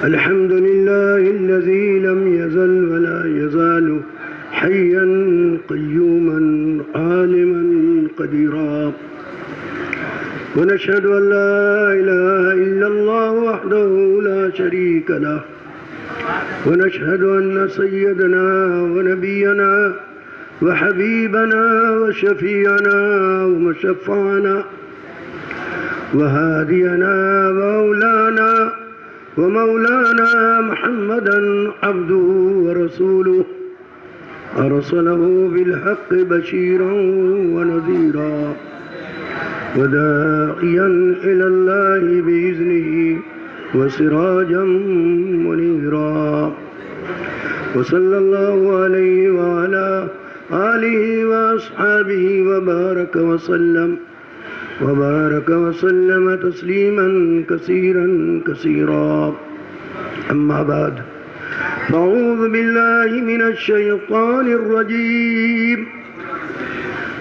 الحمد لله الذي لم يزل ولا يزال حيا قيوما عالما قديرا، ونشهد أن لا إله إلا الله وحده لا شريك له، ونشهد أن سيدنا ونبينا وحبيبنا وشفيعنا ومشفعنا وهادينا ومولانا محمدا عبده ورسوله، أرسله بالحق بشيرا ونذيرا وداعيا إلى الله بإذنه وسراجا منيرا، وصلى الله عليه وعلى آله وأصحابه وبارك وسلم تسليما كثيرا. أما بعد، أعوذ بالله من الشيطان الرجيم.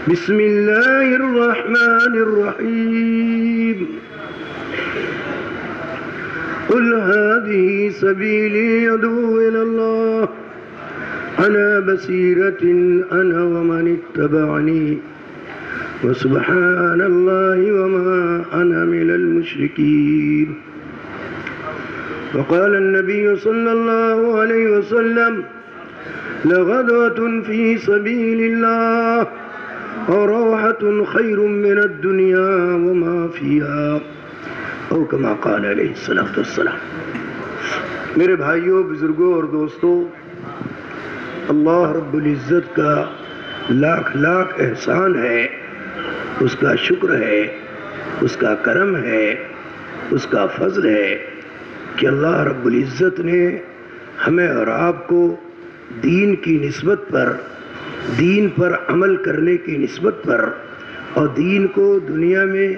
بسم الله الرحمن الرحيم. قل هذه سبيلي أدعو إلى الله على بصيرة أنا ومن اتبعني وسبحان الله وما أنا من المشركين. وقال النبي صلى الله عليه وسلم: لغدوة في سبيل الله وروحة خير من الدنيا وما فيها، او كما قال علیہ السلام. میرے بھائیوں، بزرگوں اور دوستوں، اللہ رب العزت کا لاکھ احسان ہے، اس کا شکر ہے، اس کا کرم ہے، اس کا فضل ہے کہ اللہ رب العزت نے ہمیں اور آپ کو دین کی نسبت پر، دین پر عمل کرنے کی نسبت پر اور دین کو دنیا میں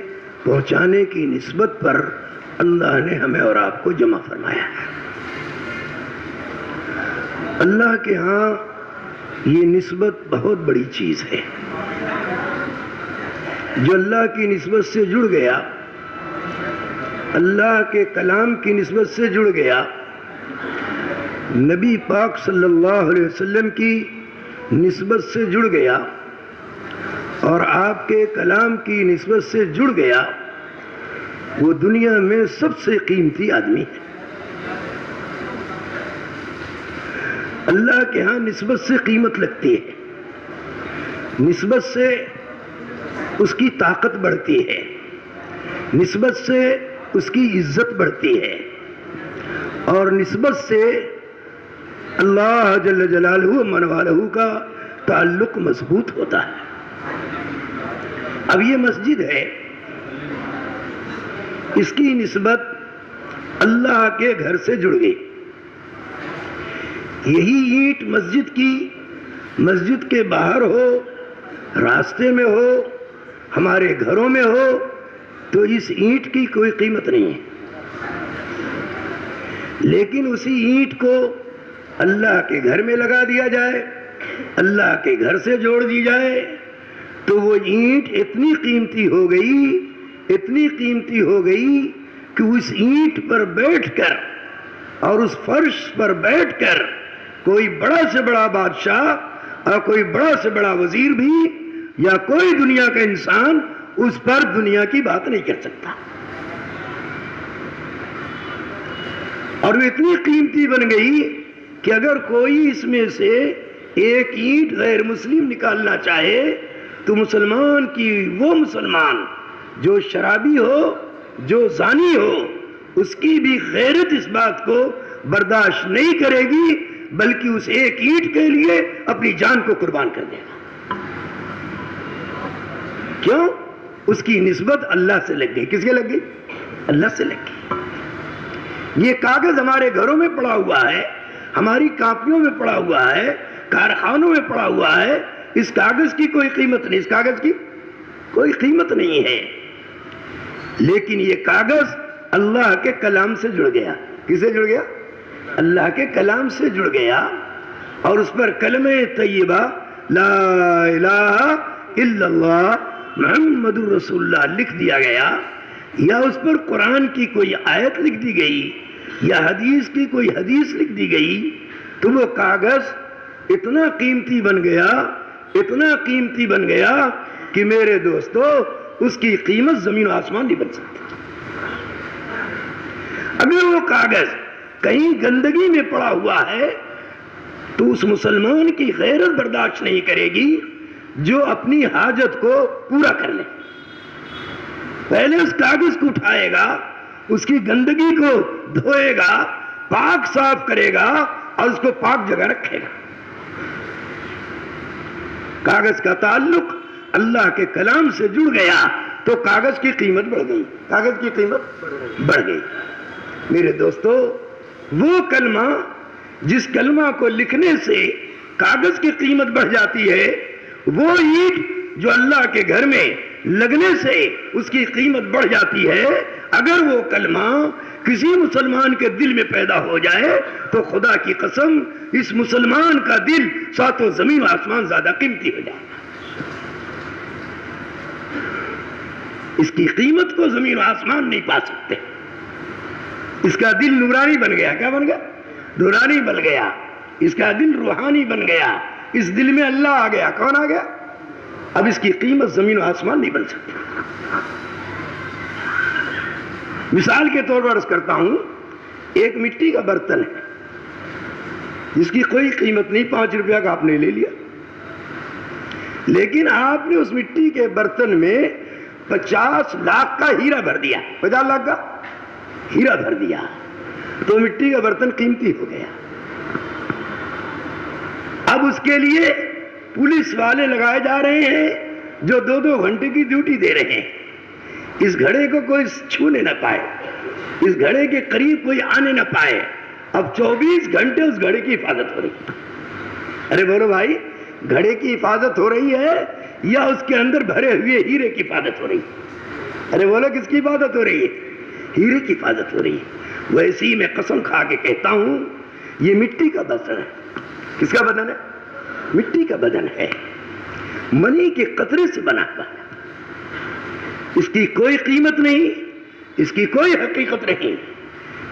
پہنچانے کی نسبت پر اللہ نے ہمیں اور آپ کو جمع فرمایا ہے. اللہ کے ہاں یہ نسبت بہت بڑی چیز ہے. جو اللہ کی نسبت سے جڑ گیا، اللہ کے کلام کی نسبت سے جڑ گیا، نبی پاک صلی اللہ علیہ وسلم کی نسبت سے جڑ گیا اور آپ کے کلام کی نسبت سے جڑ گیا، وہ دنیا میں سب سے قیمتی آدمی ہے. اللہ کے ہاں نسبت سے قیمت لگتی ہے، نسبت سے اس کی طاقت بڑھتی ہے، نسبت سے اس کی عزت بڑھتی ہے، اور نسبت سے اللہ جل جلالہ من والہ کا تعلق مضبوط ہوتا ہے. اب یہ مسجد ہے، اس کی نسبت اللہ کے گھر سے جڑ گئی. یہی اینٹ مسجد کے باہر ہو، راستے میں ہو، ہمارے گھروں میں ہو، تو اس اینٹ کی کوئی قیمت نہیں ہے. لیکن اسی اینٹ کو اللہ کے گھر میں لگا دیا جائے، اللہ کے گھر سے جوڑ دی جائے، تو وہ اینٹ اتنی قیمتی ہو گئی کہ اس اینٹ پر بیٹھ کر اور اس فرش پر بیٹھ کر کوئی بڑا سے بڑا بادشاہ اور کوئی بڑا سے بڑا وزیر بھی یا کوئی دنیا کا انسان اس پر دنیا کی بات نہیں کر سکتا. اور وہ اتنی قیمتی بن گئی کہ اگر کوئی اس میں سے ایک اینٹ غیر مسلم نکالنا چاہے تو وہ مسلمان جو شرابی ہو، جو زانی ہو، اس کی بھی غیرت اس بات کو برداشت نہیں کرے گی، بلکہ اس ایک اینٹ کے لیے اپنی جان کو قربان کر دے گا. کیوں؟ اس کی نسبت اللہ سے لگ گئی. کس کے لگ گئی؟ اللہ سے لگ گئی. یہ کاغذ ہمارے گھروں میں پڑا ہوا ہے، ہماری کاپیوں میں پڑا ہوا ہے، کارخانوں میں پڑا ہوا ہے. اس کاغذ کی کوئی قیمت نہیں، اس کاغذ کی کوئی قیمت نہیں ہے. لیکن یہ کاغذ اللہ کے کلام سے جڑ گیا. کس سے جڑ گیا؟ اللہ کے کلام سے جڑ گیا، اور اس پر کلمہ طیبہ لا الہ الا اللہ محمد رسول اللہ لکھ دیا گیا. یا اس پر قرآن کی کوئی آیت لکھ دی گئی یا حدیث کی کوئی حدیث لکھ دی گئی تو وہ کاغذ اتنا قیمتی بن گیا، اتنا قیمتی بن گیا کہ میرے دوستو اس کی قیمت زمین و آسمان نہیں بن سکتی۔ اگر وہ کاغذ کہیں گندگی میں پڑا ہوا ہے تو اس مسلمان کی غیرت برداشت نہیں کرے گی جو اپنی حاجت کو پورا کر لے۔ پہلے اس کاغذ کو اٹھائے گا، اس کی گندگی کو دھوئے گا، پاک صاف کرے گا اور اس کو پاک جگہ رکھے گا۔ کاغذ کا تعلق اللہ کے کلام سے جڑ گیا تو کاغذ کی قیمت بڑھ گئی، کاغذ کی قیمت بڑھ گئی۔ میرے دوستو، وہ کلمہ جس کلمہ کو لکھنے سے کاغذ کی قیمت بڑھ جاتی ہے، وہ اینٹ جو اللہ کے گھر میں لگنے سے اس کی قیمت بڑھ جاتی ہے، اگر وہ کلمہ کسی مسلمان کے دل میں پیدا ہو جائے تو خدا کی قسم اس مسلمان کا دل ساتوں زمین و آسمان زیادہ قیمتی ہو جائے گا۔ اس کی قیمت کو زمین و آسمان نہیں پا سکتے۔ اس کا دل نورانی بن گیا، کیا بن گیا؟ نورانی بن گیا۔ اس کا دل روحانی بن گیا، اس دل میں اللہ آ گیا۔ کون آ گیا؟ اب اس کی قیمت زمین و آسمان نہیں بن سکتی۔ مثال کے طور پر عرض کرتا ہوں، ایک مٹی کا برتن ہے جس کی کوئی قیمت نہیں، 5 روپیہ کا آپ نے لے لیا، لیکن آپ نے اس مٹی کے برتن میں 50 لاکھ کا ہیرا بھر دیا، 50 لاکھ کا ہیرا بھر دیا، تو مٹی کا برتن قیمتی ہو گیا۔ اب اس کے لیے پولیس والے لگائے جا رہے ہیں جو 2-2 گھنٹے کی ڈیوٹی دے رہے ہیں۔ اس گھڑے کو کوئی چھونے نہ پائے، اس گھڑے کے قریب کوئی آنے نہ پائے۔ اب 24 گھنٹے اس گھڑے کی حفاظت ہو رہی ہے۔ ارے بولو بھائی، گھڑے کی حفاظت ہو رہی ہے یا اس کے اندر بھرے ہوئے ہیرے کی حفاظت ہو رہی ہے؟ ارے بولو کس کی حفاظت ہو رہی ہے؟ ہیرے کی حفاظت ہو رہی ہے۔ ویسے ہی میں قسم کھا کے کہتا ہوں، یہ مٹی کا بدن ہے۔ کس کا بدن ہے؟ مٹی کا بدن ہے، منی کے قطرے سے بنا ہوا ہے۔ اس کی کوئی قیمت نہیں، اس کی کوئی حقیقت نہیں۔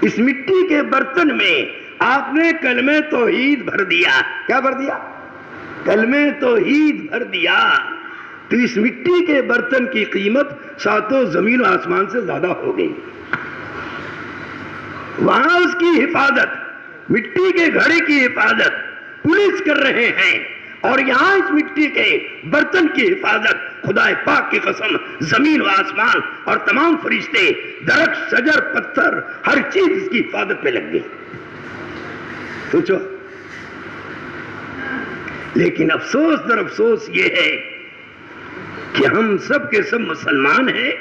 اس مٹی کے برتن میں آپ نے کلمہ توحید بھر دیا۔ کیا بھر دیا؟ کلمہ توحید بھر دیا، تو اس مٹی کے برتن کی قیمت ساتوں زمین و آسمان سے زیادہ ہو گئی۔ وہاں اس کی حفاظت، مٹی کے گھڑے کی حفاظت پولیس کر رہے ہیں، اور یہاں اس مٹی کے برتن کی حفاظت خدا پاک کی قسم زمین و آسمان اور تمام فرشتے، درخت، شجر، پتھر، ہر چیز اس کی حفاظت پہ لگ گئی۔ سوچو، لیکن افسوس در افسوس یہ ہے کہ ہم سب کے سب مسلمان ہیں،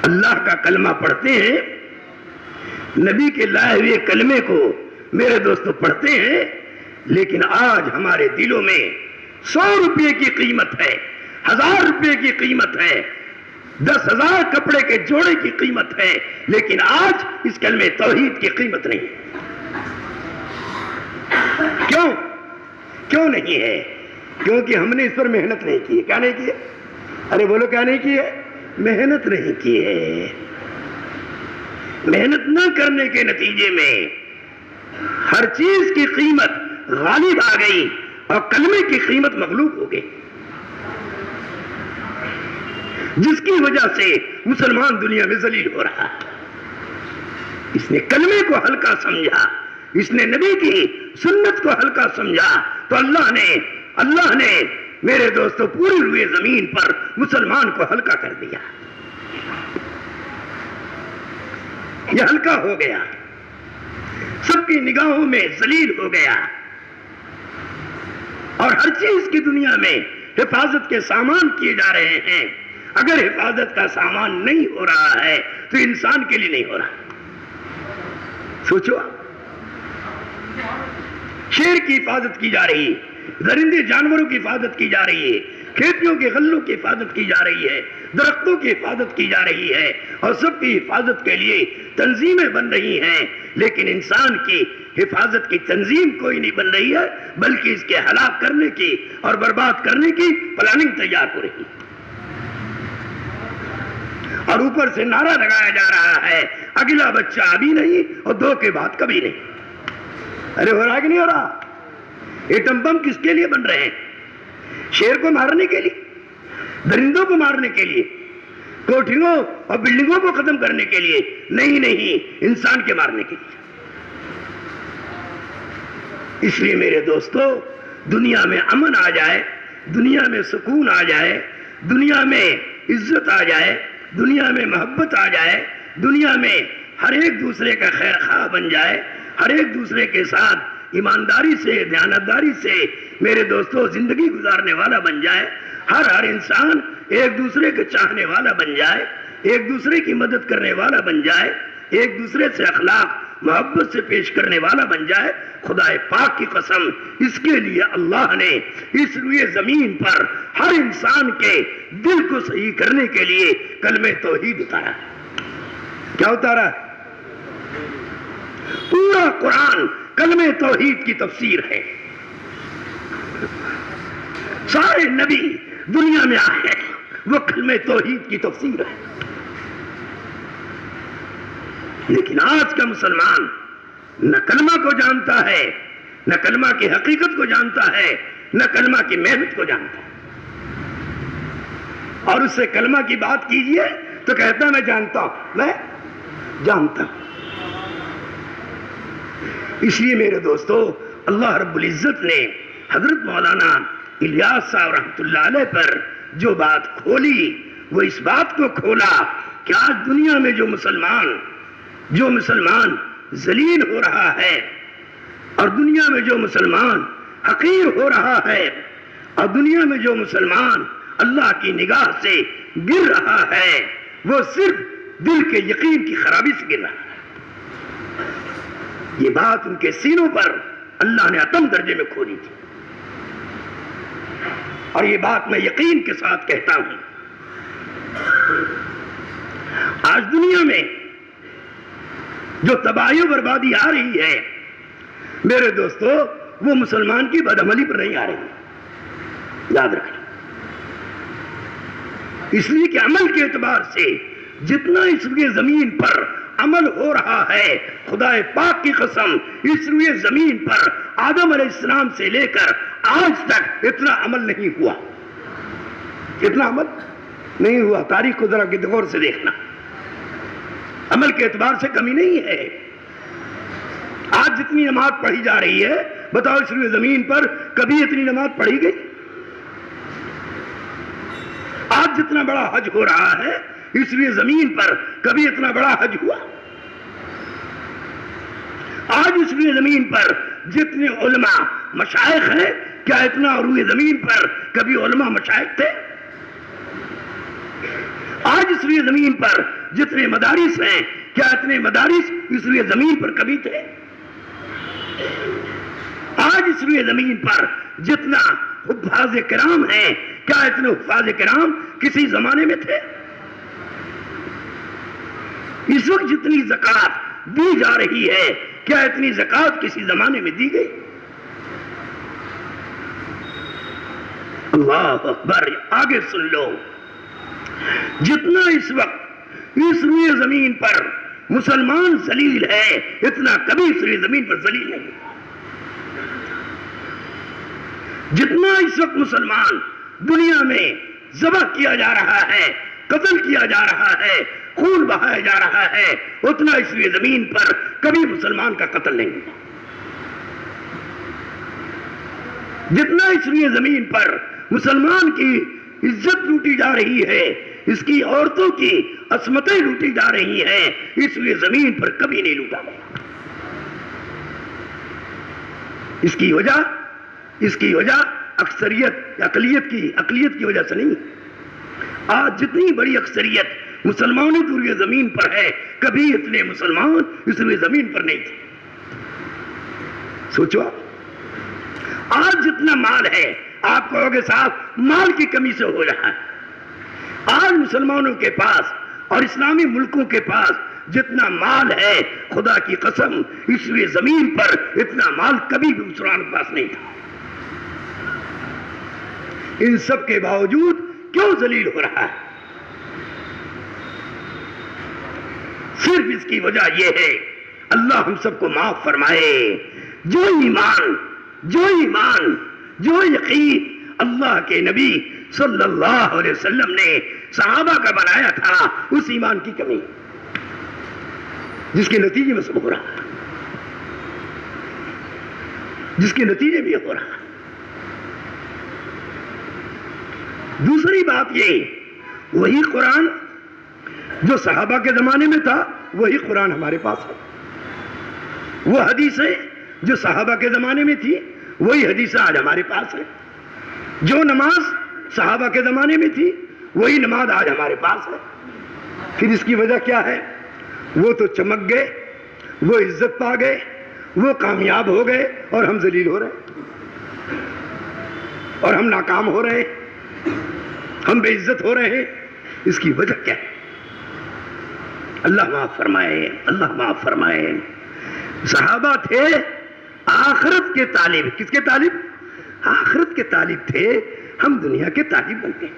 اللہ کا کلمہ پڑھتے ہیں، نبی کے لائے ہوئے کلمے کو میرے دوستو پڑھتے ہیں، لیکن آج ہمارے دلوں میں 100 روپے کی قیمت ہے، 1000 روپے کی قیمت ہے، 10,000 کپڑے کے جوڑے کی قیمت ہے، لیکن آج اس کلمہ توحید کی قیمت نہیں ہے۔ کیوں نہیں ہے؟ کیونکہ ہم نے اس پر محنت نہیں کی ہے۔ کیا نہیں کی ہے؟ ارے بولو کیا نہیں کی ہے؟ محنت نہیں کی ہے۔ محنت نہ کرنے کے نتیجے میں ہر چیز کی قیمت غالب آ گئی اور کلمے کی قیمت مغلوب ہو گئی، جس کی وجہ سے مسلمان دنیا میں ذلیل ہو رہا ہے۔ اس نے کلمے کو ہلکا سمجھا، اس نے نبی کی سنت کو ہلکا سمجھا، تو اللہ نے میرے دوستو پوری ہوئے زمین پر مسلمان کو ہلکا کر دیا۔ یہ ہلکا ہو گیا، سب کی نگاہوں میں ذلیل ہو گیا، اور ہر چیز کی دنیا میں حفاظت کے سامان کیے جا رہے ہیں۔ اگر حفاظت کا سامان نہیں ہو رہا ہے تو انسان کے لیے نہیں ہو رہا۔ سوچو، شیر کی حفاظت کی جا رہی ہے، درندے جانوروں کی حفاظت کی جا رہی ہے، کھیتیوں کے غلوں کی حفاظت کی جا رہی ہے، درختوں کی حفاظت کی جا رہی ہے، اور سب کی حفاظت کے لیے تنظیمیں بن رہی ہیں، لیکن انسان کی حفاظت کی تنظیم کوئی نہیں بن رہی ہے، بلکہ اس کے ہلاک کرنے کی اور برباد کرنے کی پلاننگ تیار ہو رہی ہے۔ اور اوپر سے نعرہ لگایا جا رہا ہے اگلا بچہ ابھی نہیں اور 2 کے بعد کبھی نہیں۔ ارے ہو رہا کہ نہیں ہو رہا؟ ایٹم بم کس کے لیے بن رہے ہیں؟ شیر کو مارنے کے لیے، درندوں کو مارنے کے لیے، کوٹھیوں اور بلڈنگوں کو ختم کرنے کے لیے نہیں، انسان کے مارنے کے لیے۔ اس لیے میرے دوستو، دنیا میں امن آ جائے، دنیا میں سکون آ جائے، دنیا میں عزت آ جائے، دنیا میں محبت آ جائے، دنیا میں ہر ایک دوسرے کا خیر خواہ بن جائے، ہر ایک دوسرے کے ساتھ ایمانداری سے، دیانتداری سے میرے دوستو زندگی گزارنے والا بن جائے، ہر انسان ایک دوسرے کے چاہنے والا بن جائے، ایک دوسرے کی مدد کرنے والا بن جائے، ایک دوسرے سے اخلاق محبت سے پیش کرنے والا بن جائے، خدا پاک کی قسم اس کے لیے اللہ نے اس روئے زمین پر ہر انسان کے دل کو صحیح کرنے کے لیے کلمہ توحید اتارا۔ کیا اتارا؟ پورا قرآن کلمہ توحید کی تفسیر ہے۔ سارے نبی دنیا میں آئے وہ کلمہ توحید کی تفسیر ہے، لیکن آج کا مسلمان نہ کلمہ کو جانتا ہے، نہ کلمہ کی حقیقت کو جانتا ہے، نہ کلمہ کی محنت کو جانتا ہے، اور اس سے کلمہ کی بات کیجئے تو کہتا میں جانتا ہوں، میں جانتا ہوں۔ اس لیے میرے دوستو، اللہ رب العزت نے حضرت مولانا الیاس صاحب رحمۃ اللہ علیہ پر جو بات کھولی، وہ اس بات کو کھولا کہ آج دنیا میں جو مسلمان ذلیل ہو رہا ہے، اور دنیا میں جو مسلمان حقیر ہو رہا ہے، اور دنیا میں جو مسلمان اللہ کی نگاہ سے گر رہا ہے، وہ صرف دل کے یقین کی خرابی سے گر رہا ہے۔ یہ بات ان کے سینوں پر اللہ نے اتم درجے میں کھولی تھی، اور یہ بات میں یقین کے ساتھ کہتا ہوں، آج دنیا میں جو تباہی و بربادی آ رہی ہے میرے دوستو، وہ مسلمان کی بدعملی پر نہیں آ رہی، یاد رکھیں۔ اس لیے کہ عمل کے اعتبار سے جتنا اس روئے زمین پر عمل ہو رہا ہے، خدا پاک کی قسم اس روئے زمین پر آدم علیہ السلام سے لے کر آج تک اتنا عمل نہیں ہوا، اتنا عمل نہیں ہوا۔ تاریخ کو ذرا غور سے دیکھنا، عمل کے اعتبار سے کمی نہیں ہے۔ آج جتنی نماز پڑھی جا رہی ہے، بتاؤ اس روئے زمین پر کبھی اتنی نماز پڑھی گئی؟ آج جتنا بڑا حج ہو رہا ہے اس روئے زمین پر کبھی اتنا بڑا حج ہوا؟ آج اس روئے زمین پر جتنے علماء مشائخ ہیں، کیا اتنا روئے زمین پر کبھی علماء مشائخ تھے؟ آج اس روئے زمین پر جتنے مدارس ہیں، کیا اتنے مدارس اس روئے زمین پر کبھی تھے؟ آج اس روئے زمین پر جتنا حفاظ کرام ہیں، کیا اتنے حفاظ کرام کسی زمانے میں تھے؟ اس وقت جتنی زکوٰۃ دی جا رہی ہے، کیا اتنی زکوٰۃ کسی زمانے میں دی گئی؟ اللہ اکبر! آگے سن لو، جتنا اس وقت اس روئے زمین پر مسلمان ذلیل ہے، اتنا کبھی اس روئے زمین پر ذلیل نہیں۔ جتنا اس وقت مسلمان دنیا میں ذبح کیا جا رہا ہے، قتل کیا جا رہا ہے، خون بہایا جا رہا ہے، اتنا اس روئے زمین پر کبھی مسلمان کا قتل نہیں ہوا۔ جتنا اس روئے زمین پر مسلمان کی عزت لوٹی جا رہی ہے، اس کی عورتوں کی عصمتیں لوٹی جا رہی ہیں، اس لیے زمین پر کبھی نہیں لوٹا گیا۔ اس کی وجہ اکثریت اقلیت کی وجہ سے نہیں۔ آج جتنی بڑی اکثریت مسلمانوں کی روئے زمین پر ہے، کبھی اتنے مسلمان اس روئے زمین پر نہیں تھے۔ سوچو، آج جتنا مال ہے، آپ کہو گے صاحب مال کی کمی سے ہو رہا ہے۔ آج مسلمانوں کے پاس اور اسلامی ملکوں کے پاس جتنا مال ہے، خدا کی قسم اس روئے زمین پر اتنا مال کبھی بھی مسلمانوں کے پاس نہیں تھا۔ ان سب کے باوجود کیوں ذلیل ہو رہا ہے؟ صرف اس کی وجہ یہ ہے، اللہ ہم سب کو معاف فرمائے، جو ایمان، جو یقین اللہ کے نبی صلی اللہ علیہ وسلم نے صحابہ کا بنایا تھا، اس ایمان کی کمی جس کے نتیجے میں سب ہو رہا، جس کے نتیجے میں ہو رہا۔ دوسری بات یہ، وہی قرآن جو صحابہ کے زمانے میں تھا وہی قرآن ہمارے پاس ہے، وہ حدیثیں جو صحابہ کے زمانے میں تھی وہی حدیثیں آج ہمارے پاس ہے، جو نماز صحابہ کے زمانے میں تھی وہی نماز آج ہمارے پاس ہے۔ پھر اس کی وجہ کیا ہے؟ وہ تو چمک گئے، وہ عزت پا گئے، وہ کامیاب ہو گئے، اور ہم ذلیل ہو رہے ہیں، اور ہم ناکام ہو رہے ہیں، ہم بے عزت ہو رہے ہیں۔ اس کی وجہ کیا ہے؟ اللہ معاف فرمائے، اللہ معاف فرمائے۔ صحابہ تھے آخرت کے طالب، کس کے طالب؟ آخرت کے طالب تھے، ہم دنیا کے طالب بن گئے۔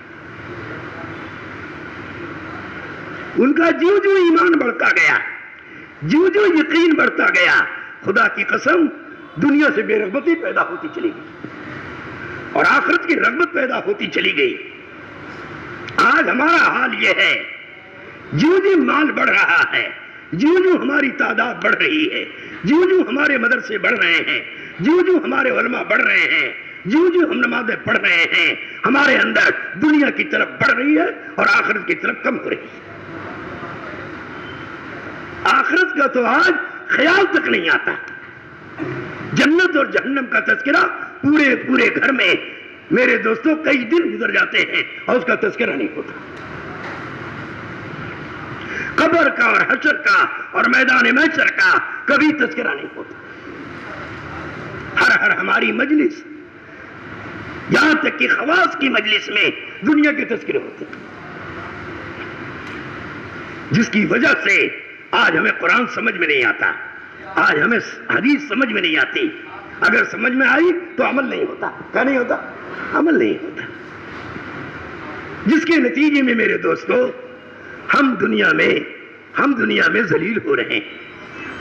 ان کا جو جو ایمان بڑھتا گیا، جو جو یقین بڑھتا گیا، خدا کی قسم دنیا سے بے رغبتی پیدا ہوتی چلی گئی اور آخرت کی رغبت پیدا ہوتی چلی گئی۔ آج ہمارا حال یہ ہے، جو جو مال بڑھ رہا ہے، جو جو ہماری تعداد بڑھ رہی ہے، جو جو ہمارے مدرسے بڑھ رہے ہیں، جو جو ہمارے علماء بڑھ رہے ہیں، جو جو ہم نمازیں پڑھ رہے ہیں، ہمارے اندر دنیا کی طرف بڑھ رہی ہے اور آخرت کی طرف کم ہو رہی ہے۔ آخرت کا تو آج خیال تک نہیں آتا۔ جنت اور جہنم کا تذکرہ پورے گھر میں میرے دوستوں کئی دن گزر جاتے ہیں اور اس کا تذکرہ نہیں ہوتا۔ قبر کا اور حشر کا اور میدان محشر کا کبھی تذکرہ نہیں ہوتا۔ ہر ہماری مجلس، یہاں تک کہ خواص کی مجلس میں دنیا کے تذکرے ہوتے ہیں، جس کی وجہ سے آج ہمیں قرآن سمجھ میں نہیں آتا، آج ہمیں حدیث سمجھ میں نہیں آتی۔ اگر سمجھ میں آئی تو عمل نہیں ہوتا۔ کیا نہیں ہوتا؟ عمل نہیں ہوتا، جس کے نتیجے میں میرے دوستو ہم دنیا میں ذلیل ہو رہے ہیں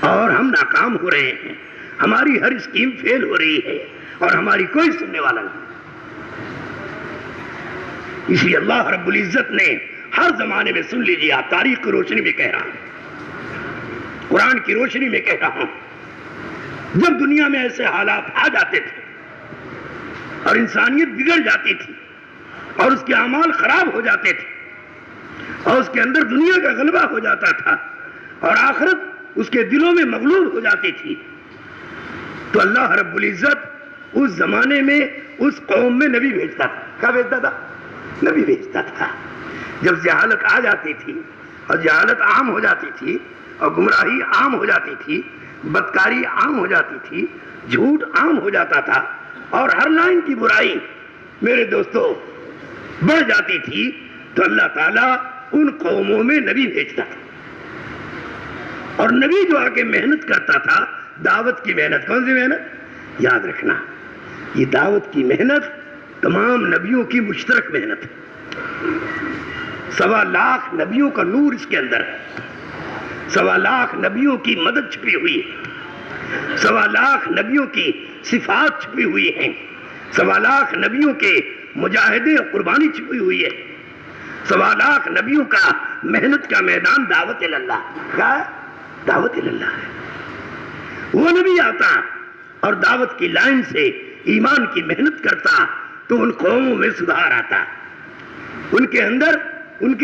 اور ہم ناکام ہو رہے ہیں، ہماری ہر اسکیم فیل ہو رہی ہے اور ہماری کوئی سننے والا نہیں۔ اس لیے اللہ رب العزت نے ہر زمانے میں، سن لیجیے، آپ تاریخ کی روشنی میں کہہ رہا ہوں، قرآن کی روشنی میں کہہ رہا ہوں، جب دنیا میں ایسے حالات آ جاتے تھے اور انسانیت بگڑ جاتی تھی اور اس کے اعمال خراب ہو جاتے تھے اور اس کے اندر دنیا کا غلبہ ہو جاتا تھا اور آخرت اس کے دلوں میں مغلوب ہو جاتی تھی، تو اللہ رب العزت اس زمانے میں اس قوم میں نبی بھیجتا تھا۔ کیا بھیجتا تھا؟ نبی بھیجتا تھا۔ جب جہالت آ جاتی تھی اور جہالت عام ہو جاتی تھی اور گمراہی عام ہو جاتی تھی، بدکاری عام ہو جاتی تھی، جھوٹ عام ہو جاتا تھا اور ہر لائن کی برائی میرے دوستو بڑھ جاتی تھی، تو اللہ تعالیٰ ان قوموں میں نبی بھیجتا تھا، اور نبی جو آ کے محنت کرتا تھا، دعوت کی محنت۔ کون سی محنت؟ یاد رکھنا، یہ دعوت کی محنت تمام نبیوں کی مشترک محنت ہے۔ 1.25 لاکھ نبیوں کا نور اس کے اندر ہے، 1.25 لاکھ نبیوں کی مدد چھپی ہوئی ہے، 1.25 لاکھ نبیوں کی صفات چھپی ہوئی ہیں، 1.25 لاکھ نبیوں کے مجاہدے اور قربانی چھپی ہوئی ہے، 1.25 لاکھ نبیوں کا محنت کا میدان دعوت اللہ۔ کیا ہے؟ دعوت اللہ ہے۔ وہ نبی آتا اور دعوت کی لائن سے ایمان کی محنت کرتا تو ان قوموں میں سدھار آتا، ان کے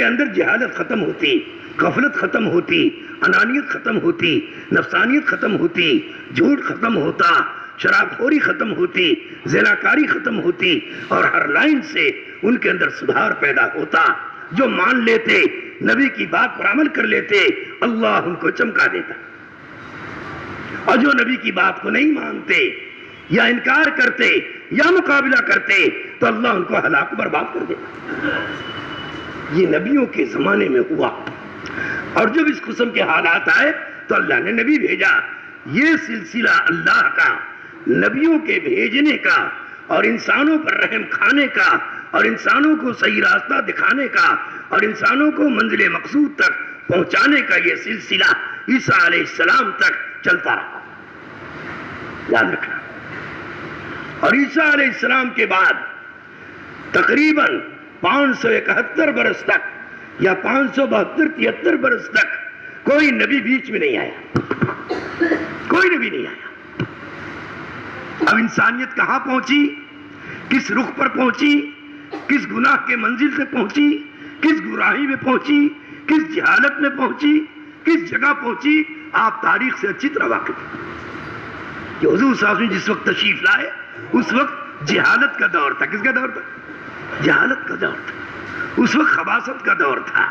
اندر جہالت ختم ہوتی، غفلت ختم ہوتی، انانیت ختم ہوتی، نفسانیت ختم ہوتی، جھوٹ ختم ہوتا، شراب خوری ختم ہوتی، زناکاری ختم ہوتی، اور ہر لائن سے ان کے اندر سدھار پیدا ہوتا۔ جو مان لیتے، نبی کی بات پر عمل کر لیتے، اللہ ان کو چمکا دیتا، اور جو نبی کی بات کو نہیں مانتے یا انکار کرتے یا مقابلہ کرتے تو اللہ ان کو ہلاک برباد کر دیتا۔ یہ نبیوں کے زمانے میں ہوا، اور جب اس قسم کے حالات آئے تو اللہ نے نبی بھیجا۔ یہ سلسلہ اللہ کا، نبیوں کے بھیجنے کا اور انسانوں پر رحم کھانے کا اور انسانوں کو صحیح راستہ دکھانے کا اور انسانوں کو منزل مقصود تک پہنچانے کا یہ سلسلہ عیسیٰ علیہ السلام تک چلتا رہا. یاد رکھنا. اور عیسیٰ علیہ السلام کے بعد تقریباً 571 برس تک یا 572-73 برس تک کوئی نبی بیچ میں نہیں آیا. کوئی نبی نہیں آیا. اب انسانیت کہاں پہنچی؟ کس رخ پر پہنچی؟ کس گناہ کے منزل سے پہنچی؟ کس گمراہی میں پہنچی؟ کس جہالت میں پہنچی؟ کس جگہ پہنچی؟ آپ تاریخ سے اچھی طرح واقف ہیں کہ حضور صلی اللہ علیہ وسلم جس وقت تشریف لائے اس وقت جہالت کا دور تھا. کس کا دور تھا؟ جہالت کا دور تھا. اس وقت خباثت کا دور تھا.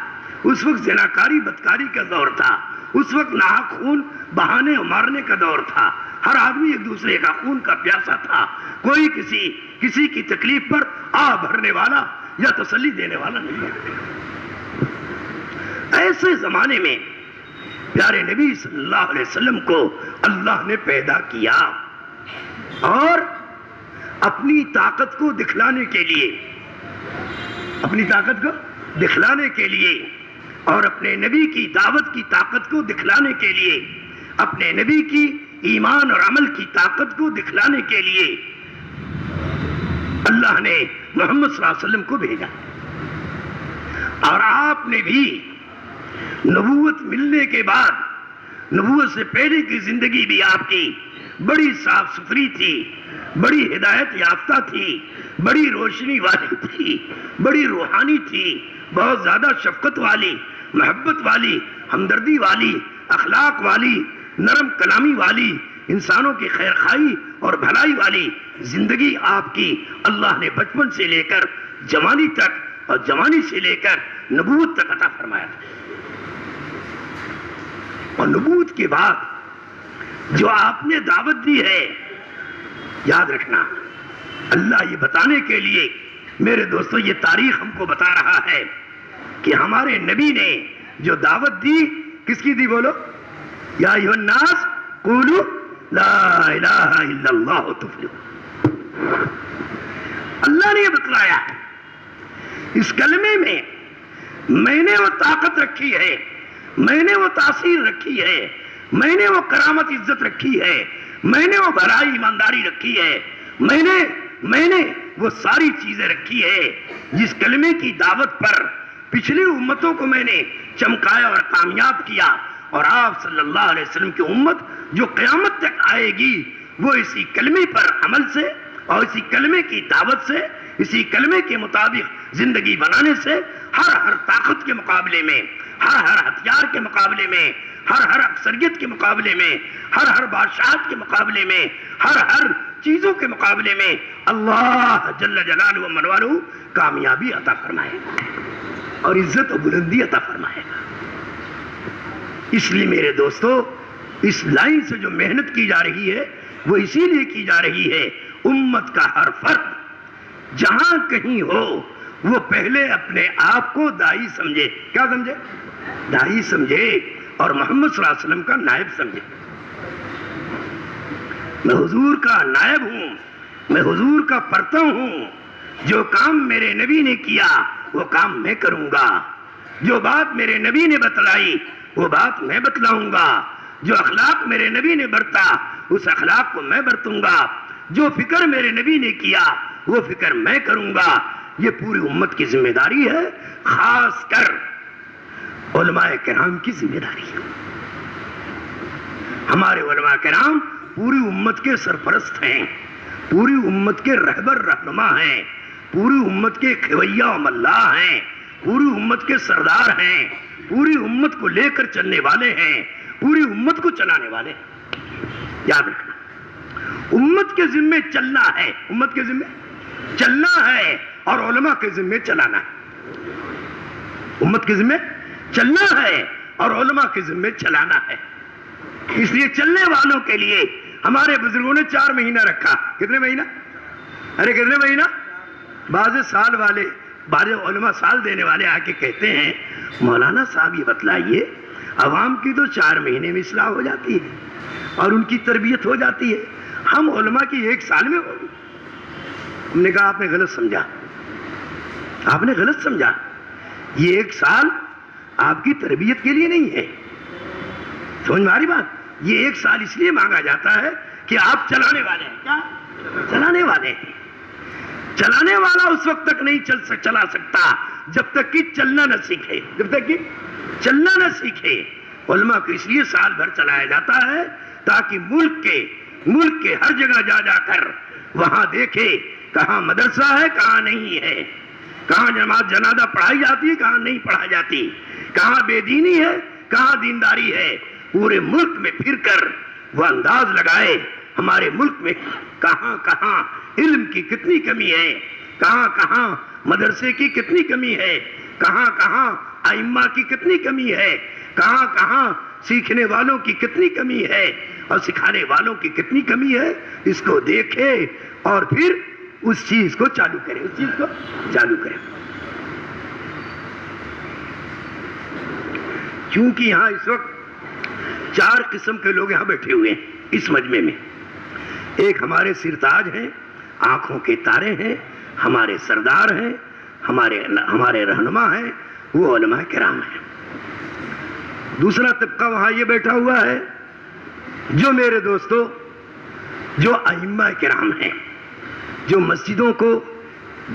اس وقت زناکاری بدکاری کا دور تھا. اس وقت ناحق خون بہانے اور مارنے کا دور تھا. ہر آدمی ایک دوسرے کا خون کا پیاسا تھا. کوئی کسی کی تکلیف پر آہ بھرنے والا یا تسلی دینے والا نہیں ہے. ایسے زمانے میں پیارے نبی صلی اللہ علیہ وسلم کو اللہ نے پیدا کیا اور اپنی طاقت کو دکھلانے کے لیے اور اپنے نبی کی دعوت کی طاقت کو دکھلانے کے لیے، اپنے نبی کی ایمان اور عمل کی طاقت کو دکھلانے کے لیے اللہ نے محمد صلی اللہ علیہ وسلم کو بھیجا. اور آپ نے بھی نبوت ملنے کے بعد، نبوت سے پہلے کی زندگی بھی آپ کی بڑی صاف ستھری تھی، بڑی ہدایت یافتہ تھی، بڑی روشنی والی تھی، بڑی روحانی تھی، بہت زیادہ شفقت والی، محبت والی، ہمدردی والی، اخلاق والی، نرم کلامی والی، انسانوں کی خیر خواہی اور بھلائی والی زندگی آپ کی اللہ نے بچپن سے لے کر جوانی تک اور جوانی سے لے کر نبوت تک عطا فرمایا تھا. اور نبوت کے بعد جو آپ نے دعوت دی ہے، یاد رکھنا، اللہ یہ بتانے کے لیے، میرے دوستو یہ تاریخ ہم کو بتا رہا ہے کہ ہمارے نبی نے جو دعوت دی، کس کی دی؟ بولو. یا ایھا الناس قولوا لا الہ الا اللہ تفلحوا. اللہ نے یہ بتلایا اس کلمے میں نے وہ طاقت رکھی ہے، میں نے وہ تاثیر رکھی ہے، میں نے وہ کرامت عزت رکھی ہے، میں نے وہ بھلائی ایمانداری رکھی ہے، میں نے وہ ساری چیزیں رکھی ہے جس کلمے کی دعوت پر پچھلی امتوں کو میں نے چمکایا اور کامیاب کیا. اور آپ صلی اللہ علیہ وسلم کی امت جو قیامت تک آئے گی وہ اسی کلمے پر عمل سے اور اسی کلمے کی دعوت سے، اسی کلمے کے مطابق زندگی بنانے سے ہر طاقت کے مقابلے میں، ہر ہتھیار کے مقابلے میں، ہر اکثریت کے مقابلے میں، ہر بادشاہت کے مقابلے میں، ہر چیزوں کے مقابلے میں اللہ جل جلالہ و منوالہ کامیابی عطا فرمائے گا اور عزت و بلندی عطا فرمائے گا. اس لیے میرے دوستو، اس لائن سے جو محنت کی جا رہی ہے وہ اسی لیے کی جا رہی ہے، امت کا ہر فرد جہاں کہیں ہو وہ پہلے اپنے آپ کو داعی سمجھے. کیا سمجھے؟ داعی سمجھے اور محمد صلی اللہ علیہ وسلم کا نائب سمجھے. میں حضور کا نائب ہوں، میں حضور کا پرتو ہوں. جو کام میرے نبی نے کیا وہ کام میں کروں گا، جو بات میرے نبی نے بتلائی وہ بات میں بتلاؤں گا، جو اخلاق میرے نبی نے برتا اس اخلاق کو میں برتوں گا، جو فکر میرے نبی نے کیا وہ فکر میں کروں گا. یہ پوری امت کی ذمہ داری ہے، خاص کر علماء کرام کی ذمہ داری ہے. ہمارے علماء کرام پوری امت کے سرپرست ہیں، پوری امت کے رہبر رہنما ہیں، پوری امت کے کھویہ و ملاح ہیں، پوری امت کے سردار ہیں، پوری امت کو لے کر چلنے والے ہیں، پوری امت کو چلانے والے ہیں. یاد رکھنا، امت کے ذمے چلنا ہے، امت کے ذمے چلنا ہے اور علماء کے ذمے چلانا ہے. امت کے ذمے چلنا ہے اور علماء کے ذمے چلانا ہے. اس لیے چلنے والوں کے لیے ہمارے بزرگوں نے 4 مہینہ رکھا. کتنے مہینہ؟ ارے کتنے مہینہ؟ بعض علماء سال دینے والے آ کے کہتے ہیں مولانا صاحب یہ بتلائیے، عوام کی تو 4 مہینے میں اصلاح ہو جاتی ہے اور ان کی تربیت ہو جاتی ہے، ہم علماء کی 1 سال میں ہوگی. ہم نے کہا آپ نے غلط سمجھا، آپ نے غلط سمجھا. یہ 1 سال آپ کی تربیت کے لیے نہیں ہے. سمجھ میں آ رہی بات؟ یہ 1 سال اس لیے مانگا جاتا ہے کہ آپ چلانے والے ہیں. کیا چلانے والے ہیں؟ چلانے والا اس وقت تک نہیں چلا سکتا جب تک کہ چلنا نہ سیکھے. جب تک کہ چلنا نہ سیکھے. علماء کو اس لیے سال بھر چلایا جاتا ہے تاکہ ملک کے ہر جگہ جا کر وہاں دیکھے کہاں مدرسہ ہے کہاں نہیں ہے، کہاں نماز جنازہ پڑھائی جاتی ہے کہاں نہیں پڑھائی جاتی، کہاں بے دینی ہے کہاں دینداری ہے. پورے ملک میں پھر کر وہ انداز لگائے ہمارے ملک میں کہاں کہاں علم کی کتنی کمی ہے، کہاں کہاں مدرسے کی کتنی کمی ہے، کہاں کہاں ائمہ کی کتنی کمی ہے، کہاں کہاں سیکھنے والوں کی کتنی کمی ہے اور سکھانے والوں کی کتنی کمی ہے. اس کو دیکھے اور پھر اس چیز کو چالو کرے. کیونکہ یہاں اس وقت 4 قسم کے لوگ یہاں بیٹھے ہوئے ہیں اس مجمع میں. ایک ہمارے سرتاج ہیں، آنکھوں کے تارے ہیں، ہمارے سردار ہیں، ہمارے رہنما ہیں، وہ علماء کرام ہیں. دوسرا طبقہ وہاں یہ بیٹھا ہوا ہے جو میرے دوستو جو ائمہ کرام ہیں، جو مسجدوں کو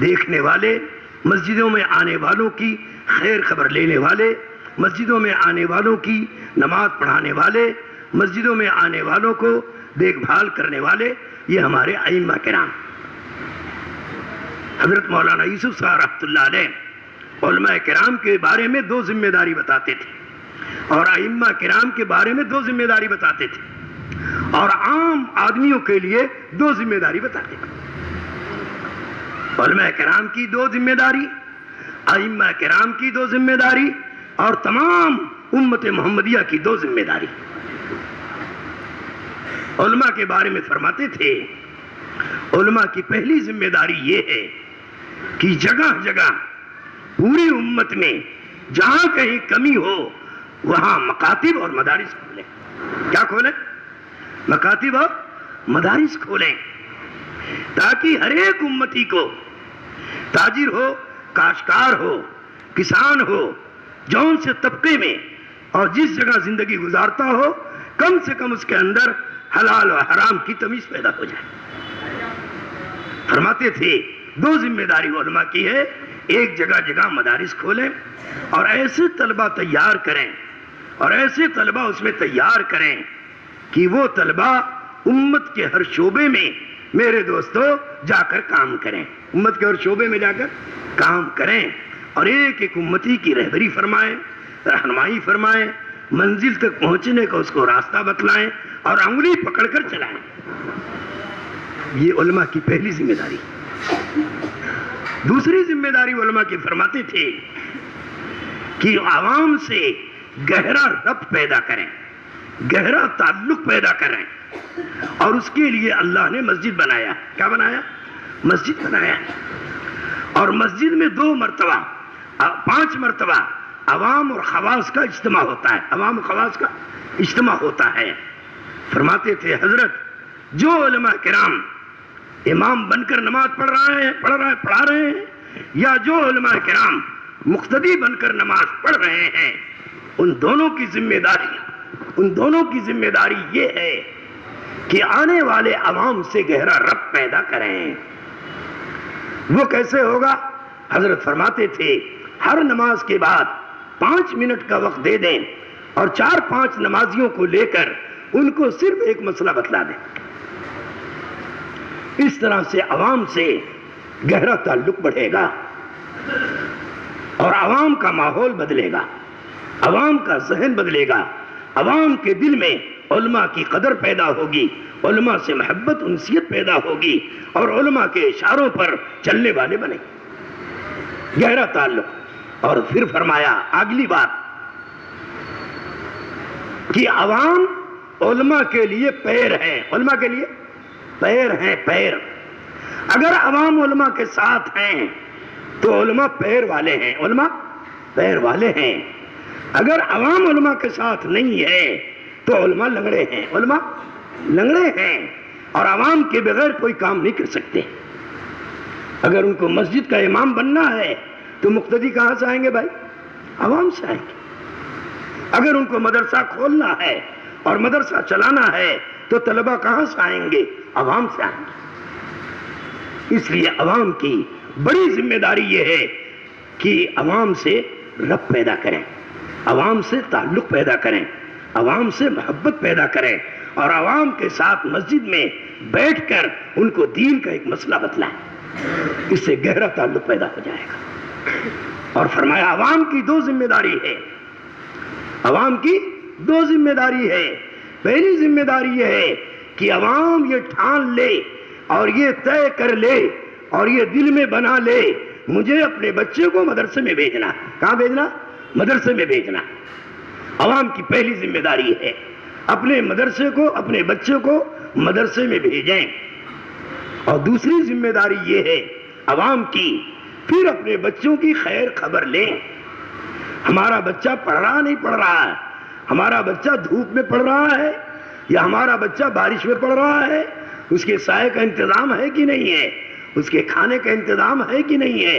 دیکھنے والے، مسجدوں میں آنے والوں کی خیر خبر لینے والے، مسجدوں میں آنے والوں کی نماز پڑھانے والے، مسجدوں میں آنے والوں کو دیکھ بھال کرنے والے، یہ ہمارے ائمہ کرام. حضرت مولانا یوسف صاحب رحمۃ اللہ علیہ علماء کرام کے بارے میں 2 ذمہ داری بتاتے تھے اور ائمہ کرام کے بارے میں 2 ذمہ داری بتاتے تھے اور عام آدمیوں کے لیے 2 ذمہ داری بتاتے تھے. علماء کرام کی 2 ذمہ داری، ائمہ کرام کی 2 ذمہ داری اور تمام امت محمدیہ کی 2 ذمہ داری. علماء کے بارے میں فرماتے تھے علماء کی پہلی ذمہ داری یہ ہے کہ جگہ جگہ پوری امت میں جہاں کہیں کمی ہو وہاں مکاتب اور مدارس کھولیں. کیا کھولیں؟ مکاتب اور مدارس کھولیں تاکہ ہر ایک امتی کو، تاجر ہو، کاشتکار ہو، کسان ہو، جون سے طبقے میں اور جس جگہ زندگی گزارتا ہو، کم سے کم اس کے اندر حلال و حرام کی تمیز پیدا ہو جائے. فرماتے تھے 2 ذمہ داری علماء کی ہے، ایک جگہ جگہ مدارس کھولیں اور ایسے طلبہ تیار کریں اور ایسے طلبہ اس میں تیار کریں کہ وہ طلبہ امت کے ہر شعبے میں میرے دوستو جا کر کام کریں، امت کے ہر شعبے میں جا کر کام کریں اور ایک ایک امتی کی رہبری فرمائیں، رہنمائی فرمائیں، منزل تک پہنچنے کا اس کو راستہ بتلائیں اور انگلی پکڑ کر چلائیں. یہ علماء کی پہلی ذمہ داری. دوسری ذمہ داری علماء کی فرماتے تھے کہ عوام سے گہرا ربط پیدا کریں، گہرا تعلق پیدا کریں اور اس کے لیے اللہ نے مسجد بنایا. کیا بنایا؟ مسجد بنایا. اور مسجد میں 2 مرتبہ 5 مرتبہ عوام اور خواص کا اجتماع ہوتا ہے. عوام اور خواص کا اجتماع ہوتا ہے. فرماتے تھے حضرت جو علماء کرام امام بن کر نماز پڑھا رہے ہیں یا جو علماء کرام مقتدی بن کر نماز پڑھ رہے ہیں، ان دونوں کی ذمہ داری یہ ہے کہ آنے والے عوام سے گہرا ربط پیدا کریں. وہ کیسے ہوگا؟ حضرت فرماتے تھے ہر نماز کے بعد 5 منٹ کا وقت دے دیں اور 4-5 نمازیوں کو لے کر ان کو صرف ایک مسئلہ بتلا دیں. اس طرح سے عوام سے گہرا تعلق بڑھے گا اور عوام کا ماحول بدلے گا، عوام کا ذہن بدلے گا، عوام کے دل میں علماء کی قدر پیدا ہوگی، علماء سے محبت انسیت پیدا ہوگی اور علماء کے اشاروں پر چلنے والے بنے. گہرا تعلق. اور پھر فرمایا اگلی بات کہ عوام علماء کے لیے پیر ہیں. علماء کے لیے پیر ہیں. پیر. اگر عوام علماء کے ساتھ ہیں تو علماء پیر والے ہیں. علماء پیر والے ہیں. اگر عوام علماء کے ساتھ نہیں ہے تو علماء لنگڑے ہیں. علماء لنگڑے ہیں اور عوام کے بغیر کوئی کام نہیں کر سکتے. اگر ان کو مسجد کا امام بننا ہے تو مقتدی کہاں سے آئیں گے بھائی؟ عوام سے آئیں گے. اگر ان کو مدرسہ کھولنا ہے اور مدرسہ چلانا ہے تو طلبہ کہاں سے آئیں گے؟ عوام سے آئیں گے۔ اس لیے عوام کی بڑی ذمہ داری یہ ہے کہ عوام سے رب پیدا کریں، عوام سے تعلق پیدا کریں، عوام سے محبت پیدا کریں، اور عوام کے ساتھ مسجد میں بیٹھ کر ان کو دین کا ایک مسئلہ بتلائیں۔ اس سے گہرا تعلق پیدا ہو جائے گا۔ اور فرمایا عوام کی دو ذمہ داری ہے، عوام کی دو ذمہ داری ہے۔ پہلی ذمہ داری یہ ہے کہ عوام یہ ٹھان لے اور یہ طے کر لے اور یہ دل میں بنا لے، مجھے اپنے بچے کو مدرسے میں بھیجنا۔ کہاں بھیجنا؟ مدرسے میں بھیجنا۔ عوام کی پہلی ذمہ داری ہے اپنے مدرسے کو، اپنے بچے کو مدرسے میں بھیجیں۔ اور دوسری ذمہ داری یہ ہے عوام کی، پھر اپنے بچوں کی خیر خبر لیں۔ ہمارا بچہ پڑھ رہا نہیں پڑھ رہا ہے، ہمارا بچہ دھوپ میں پڑھ رہا ہے یا ہمارا بچہ بارش میں پڑھ رہا ہے، اس کے سائے کا انتظام ہے کہ نہیں ہے، اس کے کھانے کا انتظام ہے کہ نہیں ہے،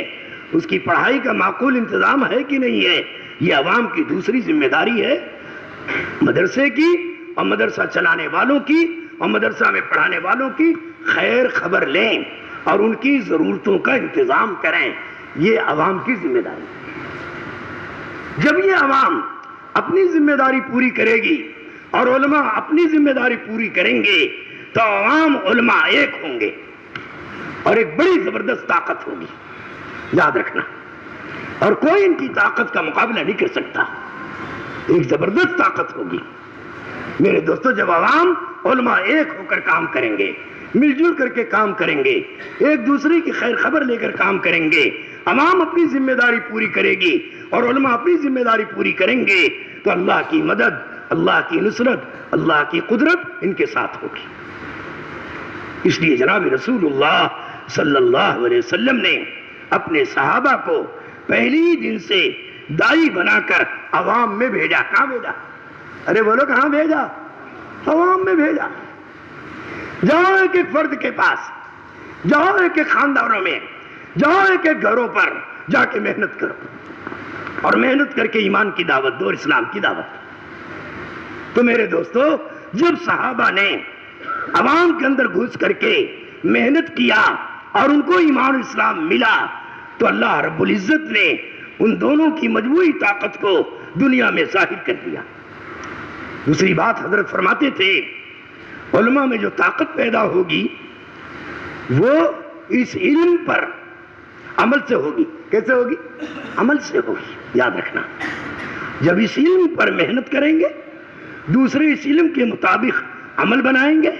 اس کی پڑھائی کا معقول انتظام ہے کہ نہیں ہے۔ یہ عوام کی دوسری ذمہ داری ہے، مدرسے کی اور مدرسہ چلانے والوں کی اور مدرسہ میں پڑھانے والوں کی خیر خبر لیں اور ان کی ضرورتوں کا انتظام کریں۔ یہ عوام کی ذمہ داری ہے۔ جب یہ عوام اپنی ذمہ داری پوری کرے گی اور علماء اپنی ذمہ داری پوری کریں گے تو عوام علماء ایک ہوں گے اور ایک بڑی زبردست طاقت ہوگی، یاد رکھنا، اور کوئی ان کی طاقت کا مقابلہ نہیں کر سکتا۔ ایک زبردست طاقت ہوگی۔ میرے دوستو، جب عوام علماء ایک ہو کر کام کریں گے، مل جل کر کے کام کریں گے، ایک دوسرے کی خیر خبر لے کر کام کریں گے، عوام اپنی ذمہ داری پوری کرے گی اور علماء اپنی ذمہ داری پوری کریں گے، تو اللہ کی مدد، اللہ کی نصرت، اللہ کی قدرت ان کے ساتھ ہوگی۔ اس لیے جناب رسول اللہ صلی اللہ علیہ وسلم نے اپنے صحابہ کو پہلی دن سے دائی بنا کر عوام میں بھیجا۔ کہاں بھیجا؟ ارے بولو کہاں بھیجا؟ عوام میں بھیجا۔ جاؤ ایک ایک فرد کے پاس، جاؤ ایک ایک خاندانوں میں، جاؤ ایک ایک گھروں پر جا کے محنت کرو اور محنت کر کے ایمان کی دعوت دو اور اسلام کی دعوت۔ تو میرے دوستو، جب صحابہ نے عوام کے اندر گھس کر کے محنت کیا اور ان کو ایمان اسلام ملا تو اللہ رب العزت نے ان دونوں کی مجموعی طاقت کو دنیا میں ظاہر کر دیا۔ دوسری بات حضرت فرماتے تھے علماء میں جو طاقت پیدا ہوگی وہ اس علم پر عمل سے ہوگی۔ کیسے ہوگی؟ عمل سے ہوگی، یاد رکھنا۔ جب اس علم پر محنت کریں گے، دوسرے اس علم کے مطابق عمل بنائیں گے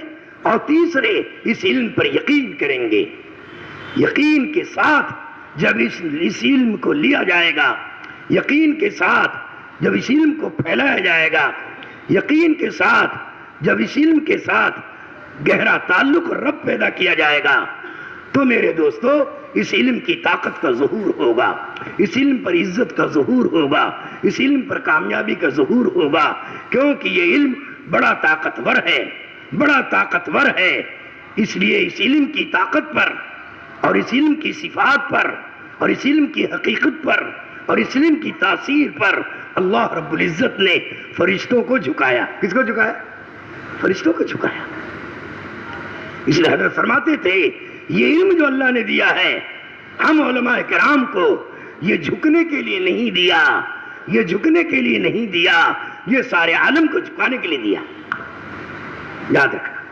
اور تیسرے اس علم پر یقین کریں گے۔ یقین کے ساتھ جب اس علم کو لیا جائے گا، یقین کے ساتھ جب اس علم کو پھیلایا جائے گا، یقین کے ساتھ جب اس علم کے ساتھ گہرا تعلق رب پیدا کیا جائے گا تو میرے دوستو اس علم کی طاقت کا ظہور ہوگا، اس علم پر عزت کا ظہور ہوگا، اس علم پر کامیابی کا ظہور ہوگا، کیونکہ یہ علم بڑا طاقتور ہے، بڑا طاقتور ہے۔ اس لیے اس علم کی طاقت پر اور اس علم کی صفات پر اور اس علم کی حقیقت پر اور اس علم کی تاثیر پر اللہ رب العزت نے فرشتوں کو جھکایا۔ کس کو جھکایا؟ فرشتوں کو جھکایا۔ اس لیے حضرت فرماتے تھے یہ علم جو اللہ نے دیا ہے ہم علماء کرام کو یہ جھکنے کے لیے نہیں دیا، یہ جھکنے کے لیے نہیں دیا، یہ سارے عالم کو جھکانے کے لیے دیا۔ یاد رکھنا،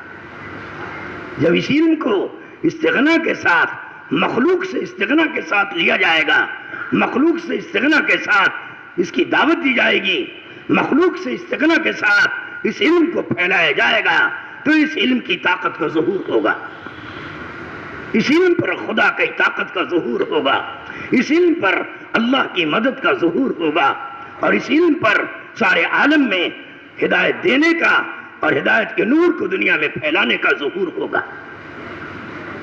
جب اس علم کو استغنا کے ساتھ، مخلوق سے استغنا کے ساتھ لیا جائے گا، مخلوق سے استغنا کے ساتھ اس کی دعوت دی جائے گی، مخلوق سے استغنا کے ساتھ اس علم کو پھیلایا جائے گا تو اس علم کی طاقت کا ظہور ہوگا، اس علم پر خدا کی طاقت کا ظہور ہوگا، اس علم پر اللہ کی مدد کا ظہور ہوگا اور اس علم پر سارے عالم میں ہدایت دینے کا اور ہدایت کے نور کو دنیا میں پھیلانے کا ظہور ہوگا۔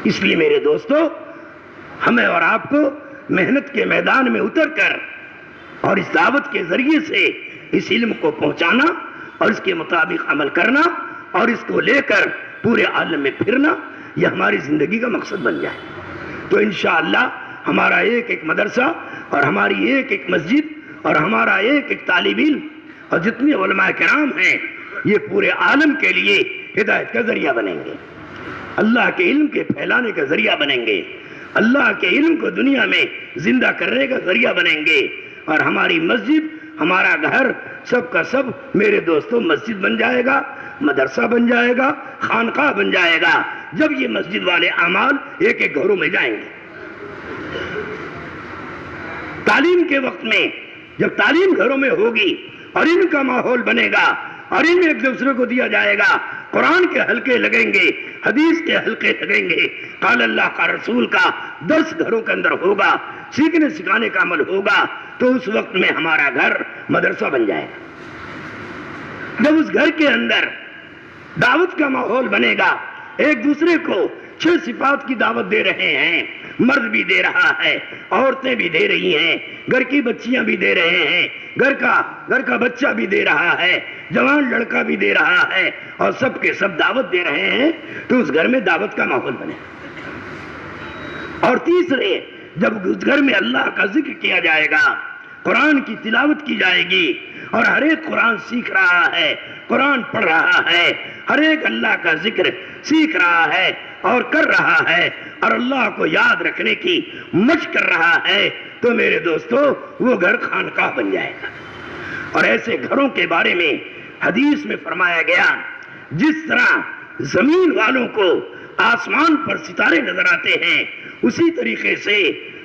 اس لیے میرے دوستو، ہمیں اور آپ کو محنت کے میدان میں اتر کر اور اس دعوت کے ذریعے سے اس علم کو پہنچانا اور اس کے مطابق عمل کرنا اور اس کو لے کر پورے عالم میں پھرنا، یہ ہماری زندگی کا مقصد بن جائے تو انشاءاللہ ہمارا ایک ایک مدرسہ اور ہماری ایک ایک مسجد اور ہمارا ایک ایک طالب علم اور جتنے علماء کرام ہیں یہ پورے عالم کے لیے ہدایت کا ذریعہ بنیں گے، اللہ کے علم کے پھیلانے کا ذریعہ بنیں گے، اللہ کے علم کو دنیا میں زندہ کرنے کا ذریعہ بنیں گے۔ اور ہماری مسجد، ہمارا گھر، سب کا سب میرے دوستوں مسجد بن جائے گا، مدرسہ بن جائے گا، خانقاہ بن جائے گا، جب یہ مسجد والے اعمال ایک ایک گھروں میں جائیں گے۔ تعلیم کے وقت میں جب تعلیم گھروں میں ہوگی اور علم کا ماحول بنے گا اور علم ایک دوسرے کو دیا جائے گا، قرآن کے حلقے لگیں گے، حدیث کے حلقے لگیں گے، قال اللہ کا رسول کا درس گھروں کے اندر ہوگا، سیکھنے سکھانے کا عمل ہوگا، تو اس وقت میں ہمارا گھر مدرسہ بن جائے گا۔ جب اس گھر کے اندر دعوت کا ماحول بنے گا، ایک دوسرے کو 6 صفات کی دعوت دے رہے ہیں، مرد بھی دے رہا ہے، عورتیں بھی دے رہی ہیں، گھر کی بچیاں بھی دے رہے ہیں، گھر کا بچہ بھی دے رہا ہے، جوان لڑکا بھی دے رہا ہے، اور سب کے سب دعوت دے رہے ہیں، تو اس گھر میں دعوت کا ماحول بنے۔ اور تیسرے، جب اس گھر میں اللہ کا ذکر کیا جائے گا، قرآن کی تلاوت کی جائے گی، اور ہر ایک قرآن سیکھ رہا ہے، قرآن پڑھ رہا ہے، ہر ایک اللہ کا ذکر سیکھ رہا ہے اور کر رہا ہے، اور اللہ کو یاد رکھنے کی مشق کر رہا ہے، تو میرے دوستو وہ گھر خانقاہ بن جائے گا۔ اور ایسے گھروں کے بارے میں حدیث میں فرمایا گیا، جس طرح زمین والوں کو آسمان پر ستارے نظر آتے ہیں، اسی طریقے سے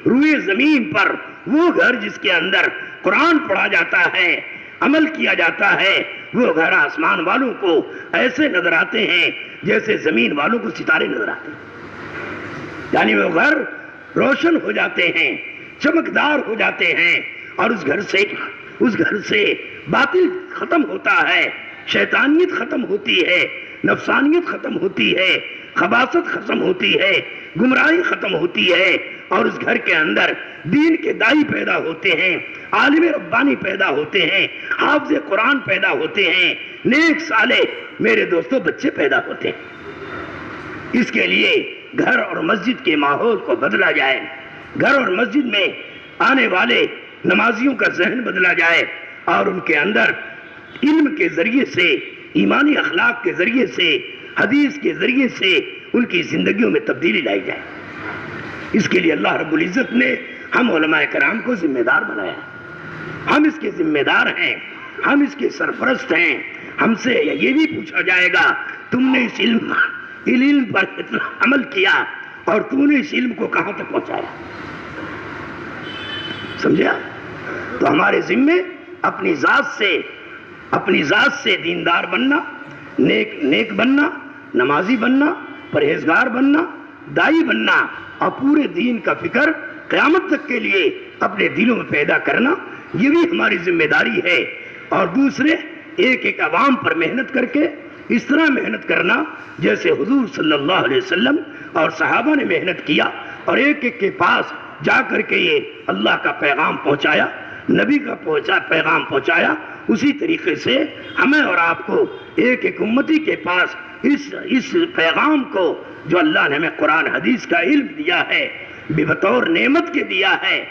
روئے زمین پر وہ گھر جس کے اندر قرآن پڑھا جاتا ہے، عمل کیا جاتا ہے، وہ گھر آسمان والوں کو ایسے نظر آتے ہیں جیسے زمین والوں کو ستارے نظر آتے ہیں، یعنی وہ گھر روشن ہو جاتے ہیں، چمکدار ہو جاتے ہیں، اور اس گھر سے باطل ختم ہوتا ہے، شیطانیت ختم ہوتی ہے، نفسانیت ختم ہوتی ہے، خباثت ختم ہوتی ہے، گمراہی ختم ہوتی ہے، اور اس گھر کے اندر دین کے دائی پیدا ہوتے ہیں، عالم ربانی پیدا ہوتے ہیں، حافظ قرآن پیدا ہوتے ہیں، نیک صالح میرے دوستوں بچے پیدا ہوتے ہیں۔ اس کے لیے گھر اور مسجد کے ماحول کو بدلا جائے، گھر اور مسجد میں آنے والے نمازیوں کا ذہن بدلا جائے، اور ان کے اندر علم کے ذریعے سے، ایمانی اخلاق کے ذریعے سے، حدیث کے ذریعے سے ان کی زندگیوں میں تبدیلی لائی جائے۔ اس کے لیے اللہ رب العزت نے ہم علماء کرام کو ذمہ دار بنایا، ہم اس کے ذمہ دار ہیں، ہم اس کے سرپرست ہیں۔ ہم سے یہ بھی پوچھا جائے گا، تم نے اس علم پر اتنا عمل کیا اور تم نے اس علم کو کہاں تک پہنچایا؟ سمجھا؟ تو ہمارے ذمے اپنی ذات سے دیندار بننا، نیک بننا، نمازی بننا، پرہیزگار بننا، دائی بننا، اور پورے دین کا فکر قیامت تک کے لیے اپنے دلوں میں پیدا کرنا، یہ بھی ہماری ذمہ داری ہے۔ اور دوسرے، ایک عوام پر محنت کر کے اس طرح محنت کرنا جیسے حضور صلی اللہ علیہ وسلم اور صحابہ نے محنت کیا، اور ایک کے پاس جا کر کے یہ اللہ کا پیغام پہنچایا، نبی کا پیغام پہنچایا، اسی طریقے سے ہمیں اور آپ کو ایک امتی کے پاس اس پیغام کو جو اللہ نے ہمیں قرآن حدیث کا علم دیا ہے، بطور نعمت کے دیا ہے،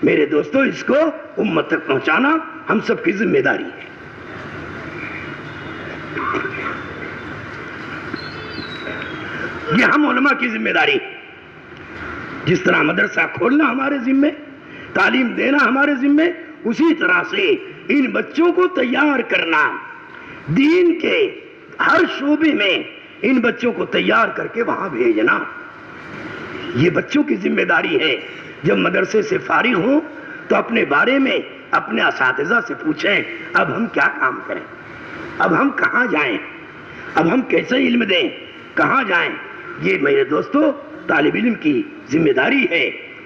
میرے دوستو اس کو امت تک پہنچانا ہم سب کی ذمہ داری ہے۔ یہ ہم علماء کی ذمہ داری، جس طرح مدرسہ کھولنا ہمارے ذمے، تعلیم دینا ہمارے ذمے، اسی طرح سے ان بچوں کو تیار کرنا، دین کے ہر شعبے میں ان بچوں کو تیار کر کے وہاں بھیجنا، یہ بچوں کی ذمہ داری ہے۔ جب مدرسے سے فارغ ہوں تو اپنے بارے میں اپنے اساتذہ سے پوچھیں، اب ہم کیا کام کریں، اب ہم کہاں جائیں، اب ہم کیسے علم دیں، کہاں جائیں۔ یہ میرے دوستو طالب علم کی ذمہ داری ہے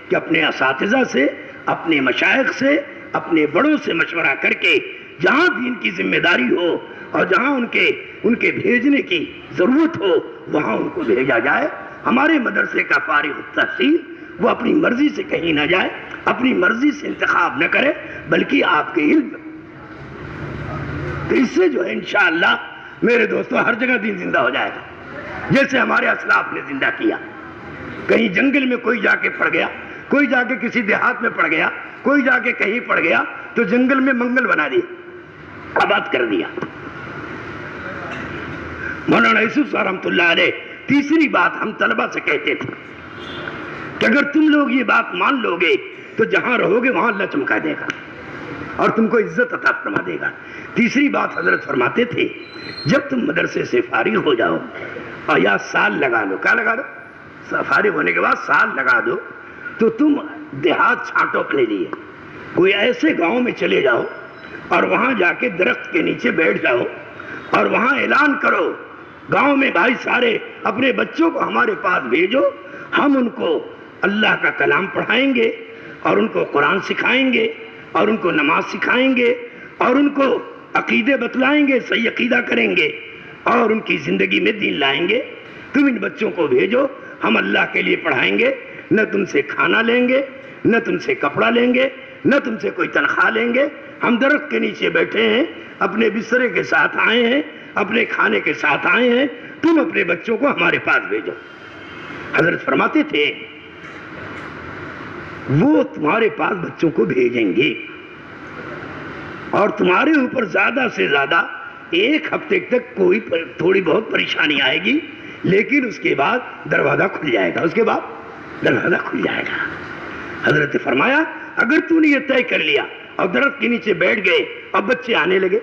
کہ اپنے اساتذہ سے، اپنے مشائخ سے، اپنے بڑوں سے مشورہ کر کے جہاں دین کی ذمہ داری ہو اور جہاں ان کے بھیجنے کی ضرورت ہو وہاں ان کو بھیجا جائے۔ ہمارے مدرسے کا فارغ التحصیل وہ اپنی مرضی سے کہیں نہ جائے، اپنی مرضی سے انتخاب نہ کرے، بلکہ آپ کے علم، تو اس سے جو ہے انشاءاللہ میرے دوستو ہر جگہ دین زندہ ہو جائے گا، جیسے ہمارے اسلاف نے زندہ کیا۔ کہیں جنگل میں کوئی جا کے پڑ گیا، کوئی جا کے کسی دیہات میں پڑ گیا، کوئی جا کے کہیں پڑ گیا، تو جنگل میں منگل بنا دیا، آباد کر دیا۔ مولانا یوسف رحمۃ اللہ علیہ تیسری بات ہم طلبہ سے کہتے تھے کہ اگر تم لوگ یہ بات مان لو گے تو جہاں رہو گے وہاں اللہ چمکا دے گا اور تم کو عزت عطا فرما دے گا۔ تیسری بات حضرت فرماتے تھے جب تم مدرسے سے فارغ ہو جاؤ اور یا سال لگا لو، کیا لگا دو؟ فارغ ہونے کے بعد سال لگا دو، تو تم دیہات چھانٹو اپنے لیے، کوئی ایسے گاؤں میں چلے جاؤ اور وہاں جا کے درخت کے نیچے بیٹھ جاؤ اور وہاں اعلان کرو گاؤں میں بھائی سارے اپنے بچوں کو ہمارے پاس بھیجو، ہم ان کو اللہ کا کلام پڑھائیں گے اور ان کو قرآن سکھائیں گے اور ان کو نماز سکھائیں گے اور ان کو عقیدے بتلائیں گے، صحیح عقیدہ کریں گے اور ان کی زندگی میں دین لائیں گے۔ تم ان بچوں کو بھیجو، ہم اللہ کے لیے پڑھائیں گے، نہ تم سے کھانا لیں گے، نہ تم سے کپڑا لیں گے، نہ تم سے کوئی تنخواہ لیں گے، ہم درخت کے نیچے بیٹھے ہیں، اپنے بسترے کے ساتھ آئے ہیں، اپنے کھانے کے ساتھ آئے ہیں، تم اپنے بچوں کو ہمارے پاس بھیجو۔ حضرت فرماتے تھے وہ تمہارے پاس بچوں کو بھیجیں گے اور تمہارے اوپر زیادہ سے زیادہ ایک ہفتے تک کوئی تھوڑی بہت پریشانی آئے گی، لیکن اس کے بعد دروازہ کھل جائے گا، اس کے بعد دروازہ کھل جائے گا۔ حضرت فرمایا اگر تو نے یہ طے کر لیا اور درخت کے نیچے بیٹھ گئے اور بچے آنے لگے،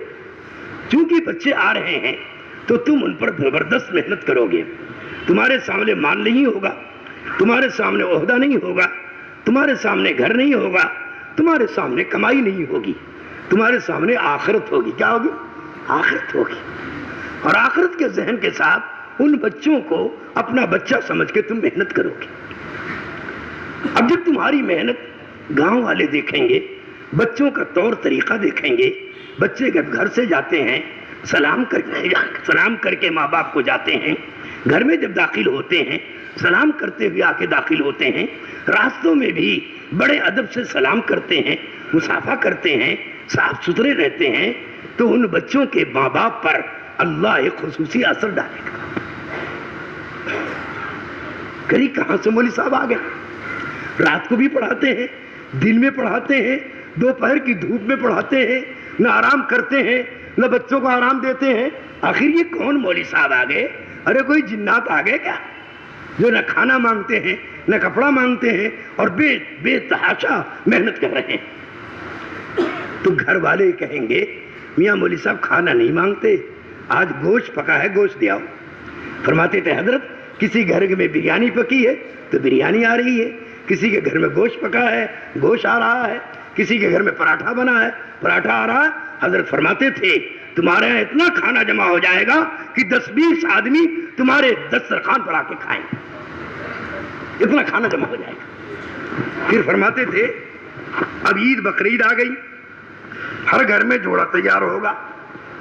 چونکہ بچے آ رہے ہیں تو تم ان پر زبردست محنت کرو گے، تمہارے سامنے مال نہیں ہوگا، تمہارے سامنے عہدہ نہیں ہوگا، تمہارے سامنے گھر نہیں ہوگا، تمہارے سامنے کمائی نہیں ہوگی، تمہارے سامنے آخرت ہوگی۔ کیا ہوگی؟ آخرت ہوگی۔ اور آخرت کے ذہن کے ساتھ ان بچوں کو اپنا بچہ سمجھ کے تم محنت کرو گے۔ اب جب تمہاری محنت گاؤں والے دیکھیں گے، بچوں کا طور طریقہ دیکھیں گے، بچے جب گھر سے جاتے ہیں سلام کر کے ماں باپ کو جاتے ہیں، گھر میں جب داخل ہوتے ہیں سلام کرتے ہوئے آ کے داخل ہوتے ہیں، راستوں میں بھی بڑے ادب سے سلام کرتے ہیں، مصافحہ کرتے ہیں، صاف ستھرے رہتے ہیں، تو ان بچوں کے ماں باپ پر اللہ ایک خصوصی اثر ڈالے گا۔ کہیں کہاں سے مولوی صاحب آ گئے؟ رات کو بھی پڑھاتے ہیں، دن میں پڑھاتے ہیں، دوپہر کی دھوپ میں پڑھاتے ہیں، نہ آرام کرتے ہیں نہ بچوں کو آرام دیتے ہیں۔ آخر یہ کون مولوی صاحب آ گئے؟ ارے کوئی جنات آ گئے کیا، جو نہ کھانا مانگتے ہیں نہ کپڑا مانگتے ہیں اور بے تحاشا محنت کر رہے ہیں؟ تو گھر والے کہیں گے میاں مولوی صاحب کھانا نہیں مانگتے، آج گوشت پکا ہے گوشت دے آؤ۔ فرماتے تھے حضرت کسی گھر میں بریانی پکی ہے تو بریانی آ رہی ہے، کسی کے گھر میں گوشت پکا ہے گوشت آ رہا ہے، کسی کے گھر میں پراٹھا بنا ہے پراٹھا آ رہا ہے۔ حضرت فرماتے تھے تمہارے یہاں اتنا کھانا جمع ہو جائے گا کہ 10-20 آدمی تمہارے دسترخوان پر آ کے کھائیں، اتنا کھانا جمع ہو جائے گا۔ پھر فرماتے تھے اب عید بقرعید آ گئی، ہر گھر میں جوڑا تیار ہوگا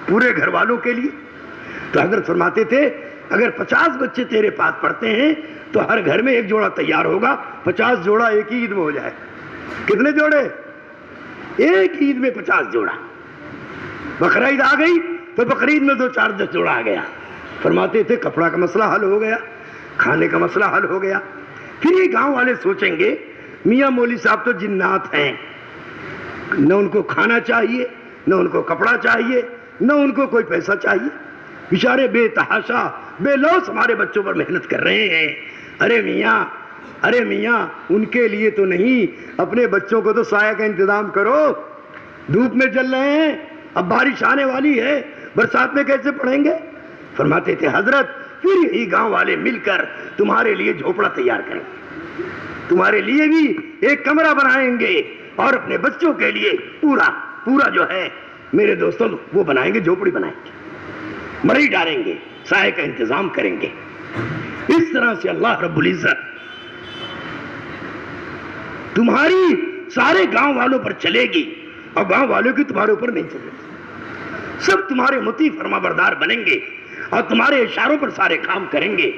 پورے گھر والوں کے لیے۔ تو حضرت فرماتے تھے اگر 50 بچے تیرے پاس پڑھتے ہیں تو ہر گھر میں ایک جوڑا تیار ہوگا، 50 جوڑا ایک ہی عید میں ہو جائے۔ کتنے جوڑے؟ ایک عید میں 50 جوڑا۔ بقرعید آ گئی تو بقرعید میں 2-4-10 جوڑا آ گیا۔ فرماتے تھے کپڑا کا مسئلہ حل ہو گیا، کھانے کا مسئلہ حل ہو گیا۔ پھر یہ گاؤں والے سوچیں گے میاں مولوی صاحب تو جنات ہیں، نہ ان کو کھانا چاہیے نہ ان کو کپڑا چاہیے نہ ان کو کوئی پیسہ چاہیے، بیچارے بے تحاشا بے لوث ہمارے بچوں پر محنت کر رہے ہیں۔ ارے میاں ان کے لیے تو نہیں، اپنے بچوں کو تو سایہ کا انتظام کرو، دھوپ میں چل رہے ہیں، اب بارش آنے والی ہے، برسات میں کیسے پڑھیں گے؟ فرماتے تھے حضرت پھر یہی گاؤں والے مل کر تمہارے لیے جھوپڑا تیار کریں گے، تمہارے لیے بھی ایک کمرہ بنائیں گے اور اپنے بچوں کے لیے پورا جو ہے میرے دوستوں وہ بنائیں گے، جھوپڑی بنائیں گے، مڑئی ڈالیں گے، سائے کا انتظام کریں گے۔ اس طرح سے اللہ رب العزت تمہاری سارے گاؤں والوں پر چلے گی اور گاؤں والوں کی تمہارے اوپر نہیں چلے گی، سب تمہارے مطیع فرما بردار بنیں گے اور تمہارے اشاروں پر سارے کام کریں گے۔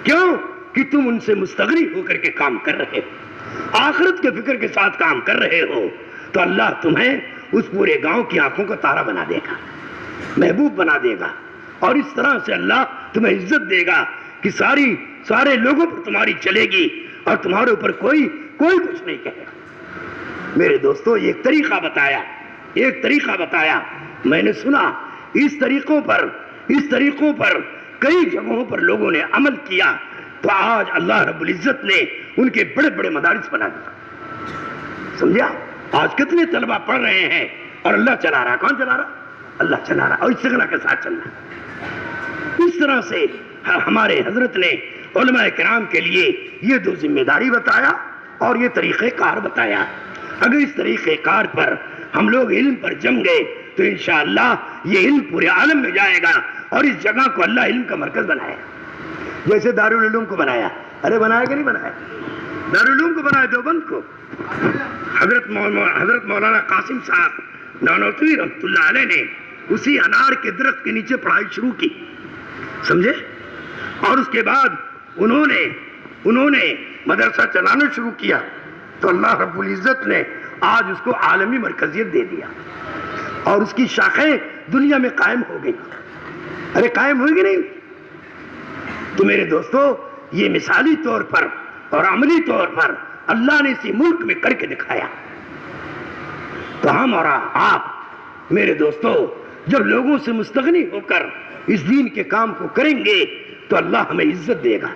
کیوں کہ تم ان سے مستغنی ہو کر کے کام کر رہے ہو، آخرت کے فکر کے ساتھ کام کر رہے ہو، تو اللہ تمہیں اس پورے گاؤں کی آنکھوں کا تارا بنا دے گا، محبوب بنا دے گا، اور اس طرح سے اللہ تمہیں عزت دے گا کہ سارے لوگوں پر تمہاری چلے گی اور تمہارے اوپر کوئی کچھ نہیں کہے گا۔ میرے دوستو ایک طریقہ بتایا میں نے سنا اس طریقوں پر کئی جگہوں پر لوگوں نے عمل کیا، تو آج اللہ رب العزت نے ان کے بڑے بڑے مدارس بنا دیا. سمجھا؟ آج کتنے طلبہ پڑھ رہے ہیں اور اللہ چلا رہا. کون چلا رہا؟ اللہ چلا رہا، اور استغنا کے ساتھ چل رہا. اس طرح سے ہمارے حضرت نے علماء کرام کے لیے یہ دو ذمہ داری بتایا اور یہ طریقہ کار بتایا. اگر اس طریقہ کار پر ہم لوگ علم پر جم گئے تو انشاءاللہ یہ علم پورے عالم میں جائے گا، اور اس جگہ کو اللہ علم کا مرکز بنایا. جیسے دارالعلوم کو بنایا، ارے بنایا کہ نہیں بنایا؟ دارالعلوم کو بنایا دیوبند کو. حضرت مولانا قاسم صاحب نانوتوی رحمۃ اللہ علیہ نے اسی انار کے درخت کے نیچے پڑھائی شروع کی. سمجھے؟ اور اس کے بعد انہوں نے مدرسہ چلانا شروع کیا، تو اللہ رب العزت نے آج اس کو عالمی مرکزیت دے دیا اور اس کی شاخیں دنیا میں قائم ہو گئی. ارے قائم ہوئی کہ نہیں؟ تو میرے دوستو، یہ مثالی طور پر اور عملی طور پر اللہ نے اسی ملک میں کر کے دکھایا. تو ہم اور آپ میرے دوستو جب لوگوں سے مستغنی ہو کر اس دین کے کام کو کریں گے تو اللہ ہمیں عزت دے گا،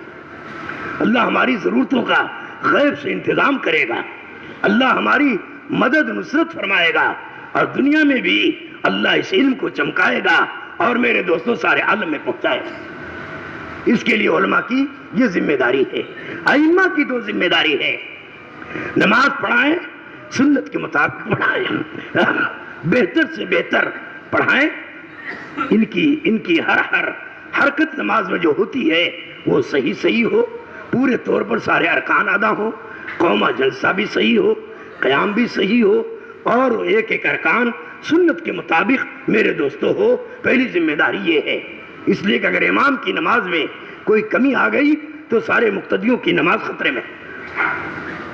اللہ ہماری ضرورتوں کا غیب سے انتظام کرے گا، اللہ ہماری مدد نصرت فرمائے گا، اور دنیا میں بھی اللہ اس علم کو چمکائے گا اور میرے دوستوں سارے عالم میں پہنچائے گا. اس کے لیے علماء کی یہ ذمہ داری ہے. ائمہ کی دو ذمہ داری ہے، نماز پڑھائیں، سنت کے مطابق پڑھائیں، بہتر سے بہتر پڑھائیں. ان کی ہر حرکت نماز میں جو ہوتی ہے وہ صحیح ہو، پورے طور پر سارے ارکان ادا ہو، قومہ جلسہ بھی صحیح ہو، قیام بھی صحیح ہو، اور ایک ایک ارکان سنت کے مطابق میرے دوستو ہو. پہلی ذمہ داری یہ ہے. اس لیے کہ اگر امام کی نماز میں کوئی کمی آ گئی تو سارے مقتدیوں کی نماز خطرے میں.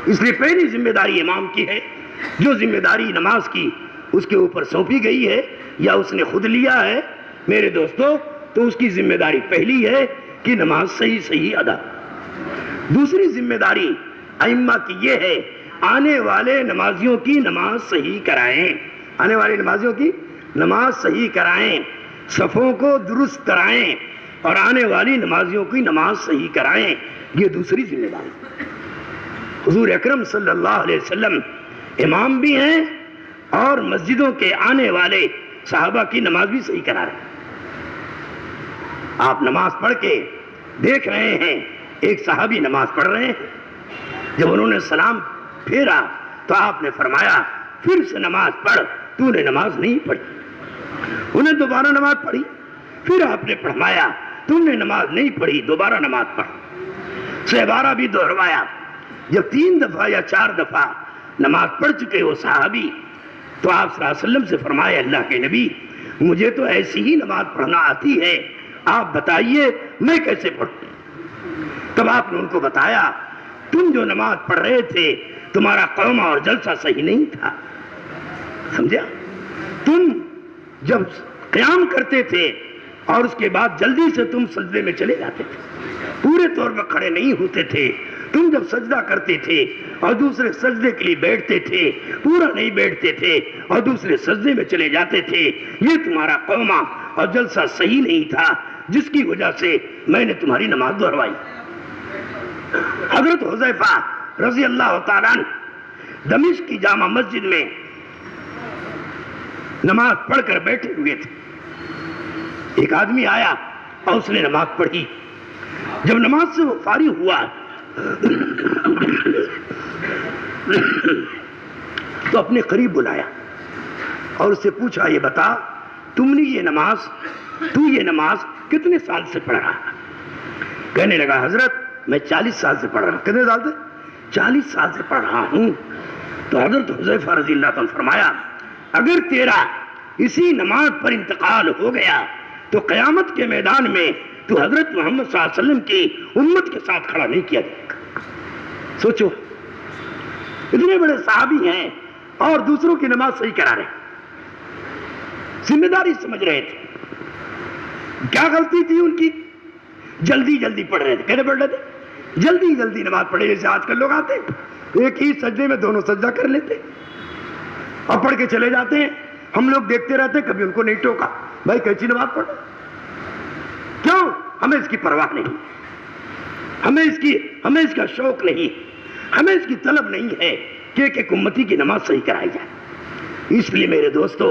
اس لیے پہلی ذمہ داری امام کی ہے. جو ذمہ داری نماز کی اس کے اوپر سونپی گئی ہے یا اس نے خود لیا ہے میرے دوستو، تو اس کی ذمہ داری پہلی ہے کہ نماز صحیح ادا. دوسری ذمہ داری ائمہ کی یہ ہے، آنے والے نمازیوں کی نماز صحیح کرائیں. آنے والے نمازیوں کی نماز صحیح کرائیں، صفوں کو درست کرائیں، اور آنے والی نمازیوں کی نماز صحیح کرائیں. یہ دوسری ذمہ داری. حضور اکرم صلی اللہ علیہ وسلم امام بھی ہیں اور مسجدوں کے آنے والے صحابہ کی نماز بھی صحیح کرا رہے ہیں. آپ نماز پڑھ کے دیکھ رہے ہیں، ایک صحابی نماز پڑھ رہے ہیں، جب انہوں نے سلام پھیرا تو آپ نے فرمایا پھر سے نماز پڑھ، تو نے نماز نہیں پڑھی. انہیں دوبارہ نماز پڑھی، پھر آپ نے فرمایا تم نے نماز نہیں پڑھی، دوبارہ نماز پڑھ. سہ بھی دہروایا. جب 3 دفعہ یا 4 دفعہ نماز پڑھ چکے وہ صحابی تو آپ صلی اللہ علیہ وسلم سے فرمایا اللہ کے نبی مجھے تو ایسی ہی نماز پڑھنا آتی ہے، آپ بتائیے میں کیسے پڑھوں. تب آپ نے ان کو بتایا تم جو نماز پڑھ رہے تھے تمہارا قومہ اور جلسہ صحیح نہیں تھا. سمجھا؟ تم جب قیام کرتے تھے اور اس کے بعد جلدی سے تم سجدے میں چلے جاتے تھے، پورے طور پر کھڑے نہیں ہوتے تھے. تم جب سجدہ کرتے تھے اور دوسرے سجدے کے لیے بیٹھتے تھے پورا نہیں بیٹھتے تھے اور دوسرے سجدے میں چلے جاتے تھے. یہ تمہارا قومہ اور جلسہ صحیح نہیں تھا، جس کی وجہ سے میں نے تمہاری نماز دہروائی. حضرت حذیفہ رضی اللہ تعالیٰ عنہ دمشق کی جامع مسجد میں نماز پڑھ کر بیٹھے ہوئے تھے. ایک آدمی آیا اور اس نے نماز پڑھی. جب نماز سے وہ فارغ ہوا تو اپنے قریب بلایا اور اس سے پوچھا یہ بتا تم نے یہ نماز کتنے سال سے پڑھ رہا؟ کہنے لگا حضرت میں 40 سال سے پڑھ رہا ہوں. کتنے سال سے؟ 40 سال سے پڑھ رہا ہوں. تو حضرت حذیفہ رضی اللہ عنہ فرمایا اگر تیرا اسی نماز پر انتقال ہو گیا تو قیامت کے میدان میں تو حضرت محمد صلی اللہ علیہ وسلم کی امت کے ساتھ کھڑا نہیں کیا جائے گا. سوچو اتنے بڑے صحابی ہیں اور دوسروں کی نماز صحیح کرا رہے ہیں. ذمہ داری سمجھ رہے تھے. کیا غلطی تھی ان کی؟ جلدی پڑھ رہے تھے. کہنے پڑھ رہے تھے جلدی نماز پڑھے. جیسے آج کل لوگ آتے ہیں ایک ہی سجدے میں دونوں سجدہ کر لیتے اور پڑھ کے چلے جاتے ہیں. ہم لوگ دیکھتے رہتے، کبھی ان کو نہیں ٹوکا، بھائی کیسی نماز پڑھو؟ کیوں؟ ہمیں اس کی پرواہ نہیں، ہمیں اس کا شوق نہیں، ہمیں اس کی طلب نہیں ہے کہ ایک امتی کی نماز صحیح کرائی جائے۔ اس لیے میرے دوستو،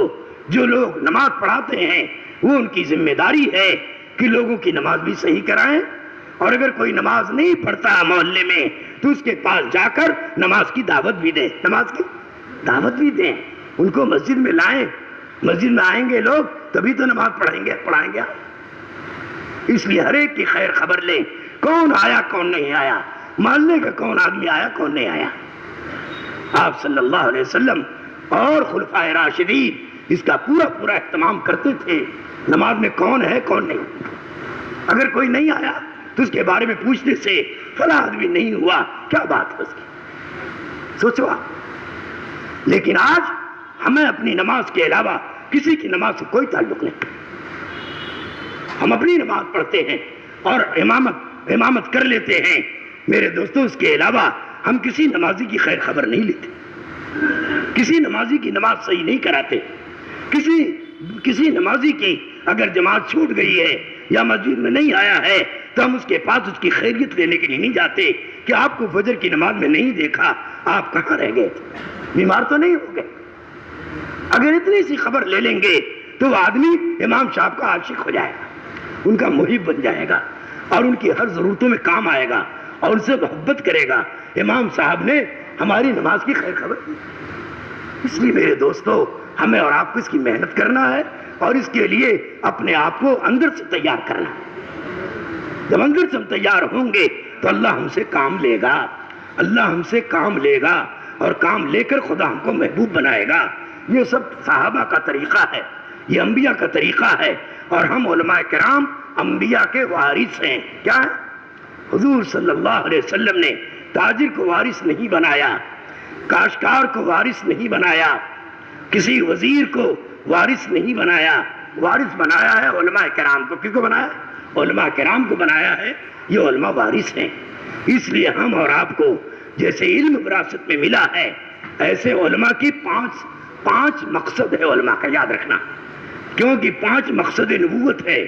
جو لوگ نماز پڑھاتے ہیں وہ ان کی ذمہ داری ہے کہ لوگوں کی نماز بھی صحیح کرائیں، اور اگر کوئی نماز نہیں پڑھتا محلے میں تو اس کے پاس جا کر نماز کی دعوت بھی دیں، نماز کی دعوت بھی دیں، ان کو مسجد میں لائیں، مسجد میں آئیں گے لوگ تبھی تو نماز پڑھائیں گے۔ اس لیے ہر ایک کی خیر خبر لیں، کون آیا کون نہیں آیا، محلے کا کون آدمی آیا کون نہیں آیا۔ آپ صلی اللہ علیہ وسلم اور خلفائے راشدین اس کا پورا اہتمام کرتے تھے، نماز میں کون ہے کون نہیں۔ اگر کوئی نہیں آیا تو اس کے بارے میں پوچھنے سے فلاں آدمی نہیں ہوا، کیا بات ہے اس کی، سوچو آپ۔ لیکن آج ہمیں اپنی نماز کے علاوہ کسی کی نماز سے کوئی تعلق نہیں، ہم اپنی نماز پڑھتے ہیں اور امامت کر لیتے ہیں۔ میرے دوستو، اس کے علاوہ ہم کسی نمازی کی خیر خبر نہیں لیتے، کسی نمازی کی نماز صحیح نہیں کراتے، کسی نمازی کی اگر جماعت چھوٹ گئی ہے یا مسجد میں نہیں آیا ہے تو ہم اس کے پاس اس کی خیریت لینے کے لیے نہیں جاتے کہ آپ کو فجر کی نماز میں نہیں دیکھا، آپ کہاں رہ گئے، بیمار تو نہیں ہو گئے۔ اگر اتنی سی خبر لے لیں گے تو وہ آدمی امام صاحب کا عاشق ہو جائے گا، ان کا محب بن جائے گا اور ان کی ہر ضرورتوں میں کام آئے گا اور ان سے محبت کرے گا۔ امام صاحب نے ہماری نماز کی خیر خبر دی۔ اس لیے میرے دوستو، ہمیں اور آپ کو اس کی محنت کرنا ہے اور اس کے لیے اپنے آپ کو اندر سے تیار کرنا ہے۔ جب اندر سے ہم تیار ہوں گے تو اللہ ہم سے کام لے گا، اللہ ہم سے کام لے گا اور کام لے کر خدا ہم کو محبوب بنائے گا۔ یہ سب صحابہ کا طریقہ ہے، یہ انبیاء کا طریقہ ہے، اور ہم علماء کرام انبیاء کے وارث ہیں۔ کیا ہے؟ حضور صلی اللہ علیہ وسلم نے تاجر کو وارث نہیں بنایا، کاشتکار کو وارث نہیں بنایا، کسی وزیر کو وارث نہیں بنایا، وارث بنایا ہے علماء کرام کو۔ کیوں کو بنایا؟ علماء کرام کو بنایا ہے، یہ علماء وارث ہیں۔ اس لیے ہم اور آپ کو جیسے علم وراثت میں ملا ہے، ایسے علماء کی پانچ مقصد ہے علماء کا، یاد رکھنا، کیونکہ 5 مقصد نبوت ہے،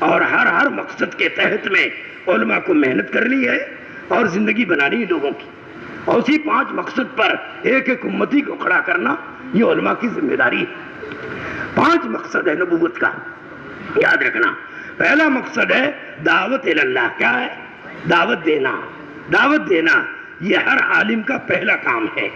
اور ہر مقصد کے تحت میں علماء کو محنت کرنی ہے اور زندگی بنانی ہے لوگوں کی، اور اسی 5 مقصد پر ایک امتی کو کھڑا کرنا یہ علماء کی ذمہ داری ہے۔ 5 مقصد ہے نبوت کا، یاد رکھنا۔ پہلا مقصد ہے دعوت اللہ۔ کیا ہے؟ دعوت دینا۔ دعوت دینا یہ ہر عالم کا پہلا کام ہے،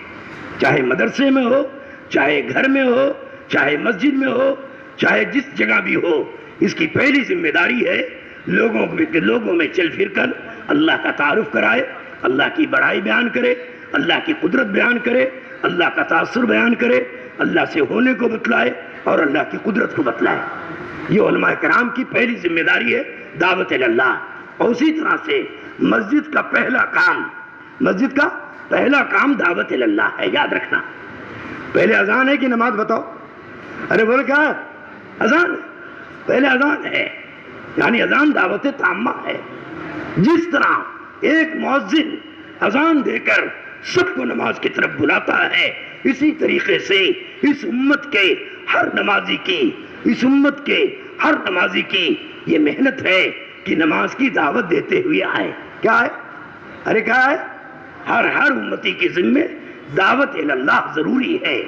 چاہے مدرسے میں ہو، چاہے گھر میں ہو، چاہے مسجد میں ہو، چاہے جس جگہ بھی ہو، اس کی پہلی ذمہ داری ہے لوگوں میں چل پھر کر اللہ کا تعارف کرائے، اللہ کی بڑائی بیان کرے، اللہ کی قدرت بیان کرے، اللہ کا تاثر بیان کرے، اللہ سے ہونے کو بتلائے اور اللہ کی قدرت کو بتلائے۔ یہ علماء کرام کی پہلی ذمہ داری ہے دعوت اللہ۔ اور اسی طرح سے مسجد کا پہلا کام دعوت اللہ ہے، یاد رکھنا۔ پہلے اذان ہے کہ نماز؟ بتاؤ، ارے بولے کیا ہے؟ اذان ہے، پہلے اذان ہے، یعنی اذان دعوت تامہ ہے۔ جس طرح ایک مؤذن اذان دے کر سب کو نماز کی طرف بلاتا ہے، اسی طریقے سے اس امت کے ہر نمازی کی یہ محنت ہے کہ نماز کی دعوت دیتے ہوئے آئے۔ کیا ہے؟ ارے کیا ہے؟ ہر امتی کی ذمہ دعوت اللہ ضروری ہے۔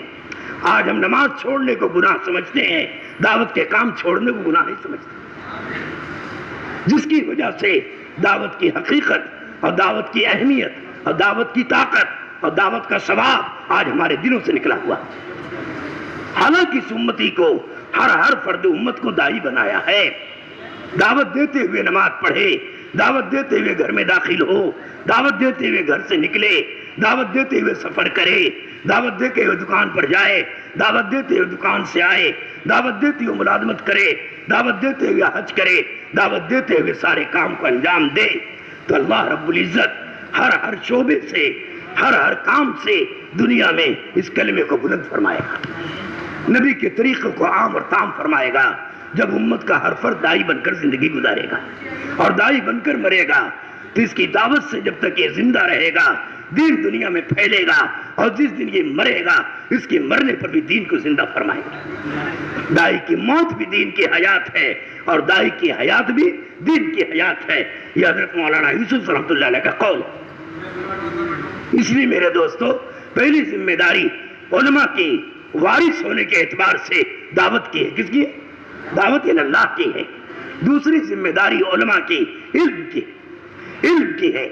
آج ہم نماز چھوڑنے کو گناہ سمجھتے ہیں، دعوت کے کام چھوڑنے کو گناہ نہیں سمجھتے، جس کی وجہ سے دعوت کی حقیقت اور دعوت کی اہمیت اور دعوت کی طاقت اور دعوت کا ثواب آج ہمارے دلوں سے نکلا ہوا۔ حالانکہ اس امتی کو ہر فرد امت کو داعی بنایا ہے، دعوت دیتے ہوئے نماز پڑھے، دعوت دیتے ہوئے گھر میں داخل ہو، دعوت دیتے ہوئے گھر سے نکلے، دعوت دیتے ہوئے سفر کرے، دعوت دیتے ہوئے دکان پر جائے، دعوت دیتے ہوئے دکان سے آئے، دعوت دیتے ہوئے ملازمت کرے، دعوت دیتے ہوئے حج کرے، دعوت دیتے ہوئے سارے کام کو انجام دے، تو اللہ رب العزت ہر شعبے سے، ہر کام سے دنیا میں اس کلمے کو بلند فرمائے گا، نبی کے طریقے کو عام اور تام فرمائے گا۔ جب امت کا ہر فرد داعی بن کر زندگی گزارے گا اور داعی بن کر مرے گا، تو اس کی دعوت سے جب تک یہ زندہ رہے گا دین دنیا میں پھیلے گا، اور جس دن یہ مرے گا اس کے مرنے پر بھی دین کو زندہ فرمائیں گے۔ دائی کی موت بھی دین کی حیات ہے، اور دائی کی حیات بھی دین کی حیات ہے۔ یہ حضرت مولانا یوسف رحمۃ اللہ علیہ کا قول ہے۔ اس لیے میرے دوستو، پہلی ذمہ داری علماء کی وارث ہونے کے اعتبار سے دعوت کی ہے۔ کس کی ہے؟ دعوت اللہ کی ہے۔ دوسری ذمہ داری علماء کی علم کی ہے۔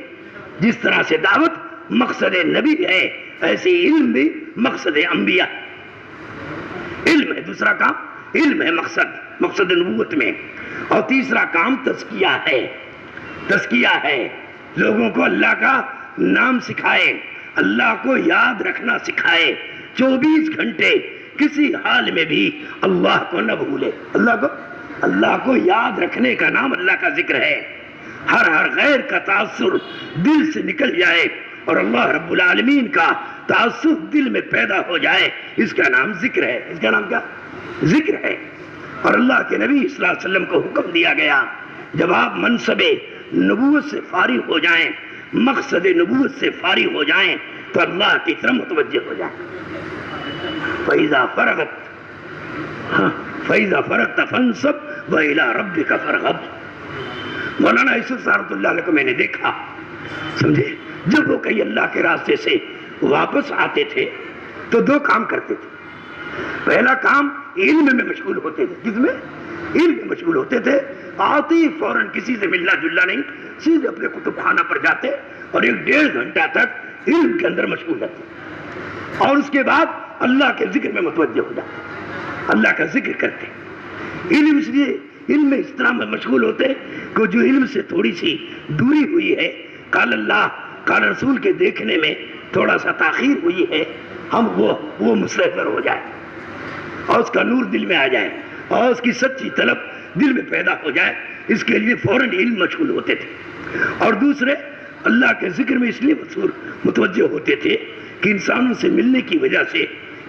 جس طرح سے دعوت مقصد نبی ہے، ایسے علم بھی مقصد انبیاء۔ علم ہے دوسرا کام، علم ہے مقصد نبوت میں، اور تیسرا کام تزکیہ ہے۔ تزکیہ ہے، لوگوں کو اللہ کا نام سکھائے، اللہ کو یاد رکھنا سکھائے، 24 گھنٹے کسی حال میں بھی اللہ کو نہ بھولے۔ اللہ کو یاد رکھنے کا نام اللہ کا ذکر ہے۔ ہر غیر کا تعصر دل سے نکل جائے اور اللہ رب العالمین کا تعصر دل میں پیدا ہو جائے، اس کا نام ذکر ہے۔ اس کا نام کیا؟ ذکر ہے۔ اور اللہ کے نبی صلی اللہ علیہ وسلم کو حکم دیا گیا، جب آپ منصب نبوت سے فارغ ہو جائیں، مقصد نبوت سے فارغ ہو جائیں، تو اللہ کی طرف متوجہ ہو جائیں۔ فَإِذَا فَرَغْتَ فَانْصَبْ وَإِلَىٰ رَبِّكَ فَارْغَب۔ مولانا یوسف رحمۃ اللہ علیہ کو میں نے دیکھا، سمجھے، جب وہ کہیں اللہ کے راستے سے واپس آتے تھے تو 2 کام کرتے تھے۔ پہلا کام علم میں مشغول ہوتے تھے۔ کس میں؟ علم میں مشغول ہوتے تھے۔ آتے ہی فوراً کسی سے ملنا جلنا نہیں، سیدھے اپنے کتب خانہ پر جاتے اور 1-1.5 گھنٹہ تک علم کے اندر مشغول رہتے، اور اس کے بعد اللہ کے ذکر میں متوجہ ہو جاتے، اللہ کا ذکر کرتے۔ علم اس لیے علم میں اس طرح میں مشغول ہوتے کہ جو علم سے تھوڑی سی دوری ہوئی ہے، قال اللہ قال رسول کے دیکھنے میں تھوڑا سا تاخیر ہوئی ہے، ہم وہ مسحور ہو جائے اور اس کا نور دل میں آ جائے اور اس کی سچی طلب دل میں پیدا ہو جائے، اس کے لیے فوراً علم مشغول ہوتے تھے۔ اور دوسرے اللہ کے ذکر میں اس لیے متوجہ ہوتے تھے کہ انسانوں سے ملنے کی وجہ سے،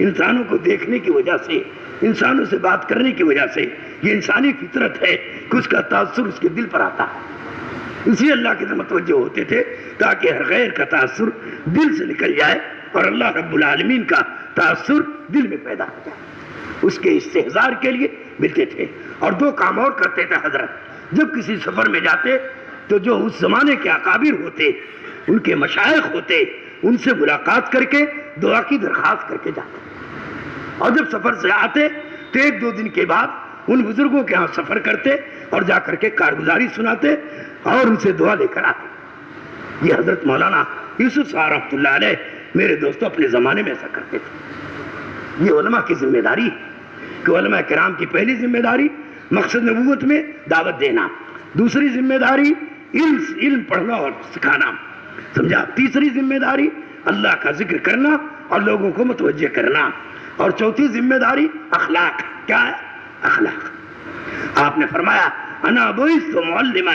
انسانوں کو دیکھنے کی وجہ سے، انسانوں سے بات کرنے کی وجہ سے، یہ انسانی فطرت ہے کہ اس کا تاثر اس کے دل پر آتا ہے۔ اسی اللہ کی طرف متوجہ ہوتے تھے تاکہ ہر غیر کا تاثر دل سے نکل جائے اور اللہ رب العالمین کا تاثر دل میں پیدا ہو جائے۔ اس کے استحضار کے لیے ملتے تھے۔ اور 2 کام اور کرتے تھے حضرت، جب کسی سفر میں جاتے تو جو اس زمانے کے اکابر ہوتے، ان کے مشائخ ہوتے، ان سے ملاقات کر کے دعا کی درخواست کر کے جاتے، اور جب سفر سے آتے تو 1-2 دن کے بعد ان بزرگوں کے ہاں سفر کرتے اور جا کر کے کارگزاری سناتے اور ان سے دعا لے کر آتے۔ یہ حضرت مولانا یوسف صاحب رحمۃ اللہ علیہ میرے دوستوں اپنے زمانے میں ایسا کرتے تھے۔ یہ علماء کی ذمہ داری کہ علماء کرام کی پہلی ذمہ داری مقصد نبوت میں دعوت دینا، دوسری ذمہ داری علم پڑھنا اور سکھانا، سمجھا، تیسری ذمہ داری اللہ کا ذکر کرنا اور لوگوں کو متوجہ کرنا، اور چوتھی ذمہ داری اخلاق۔ کیا ہے؟ اخلاق۔ آپ نے فرمایا انا بعثت معلما،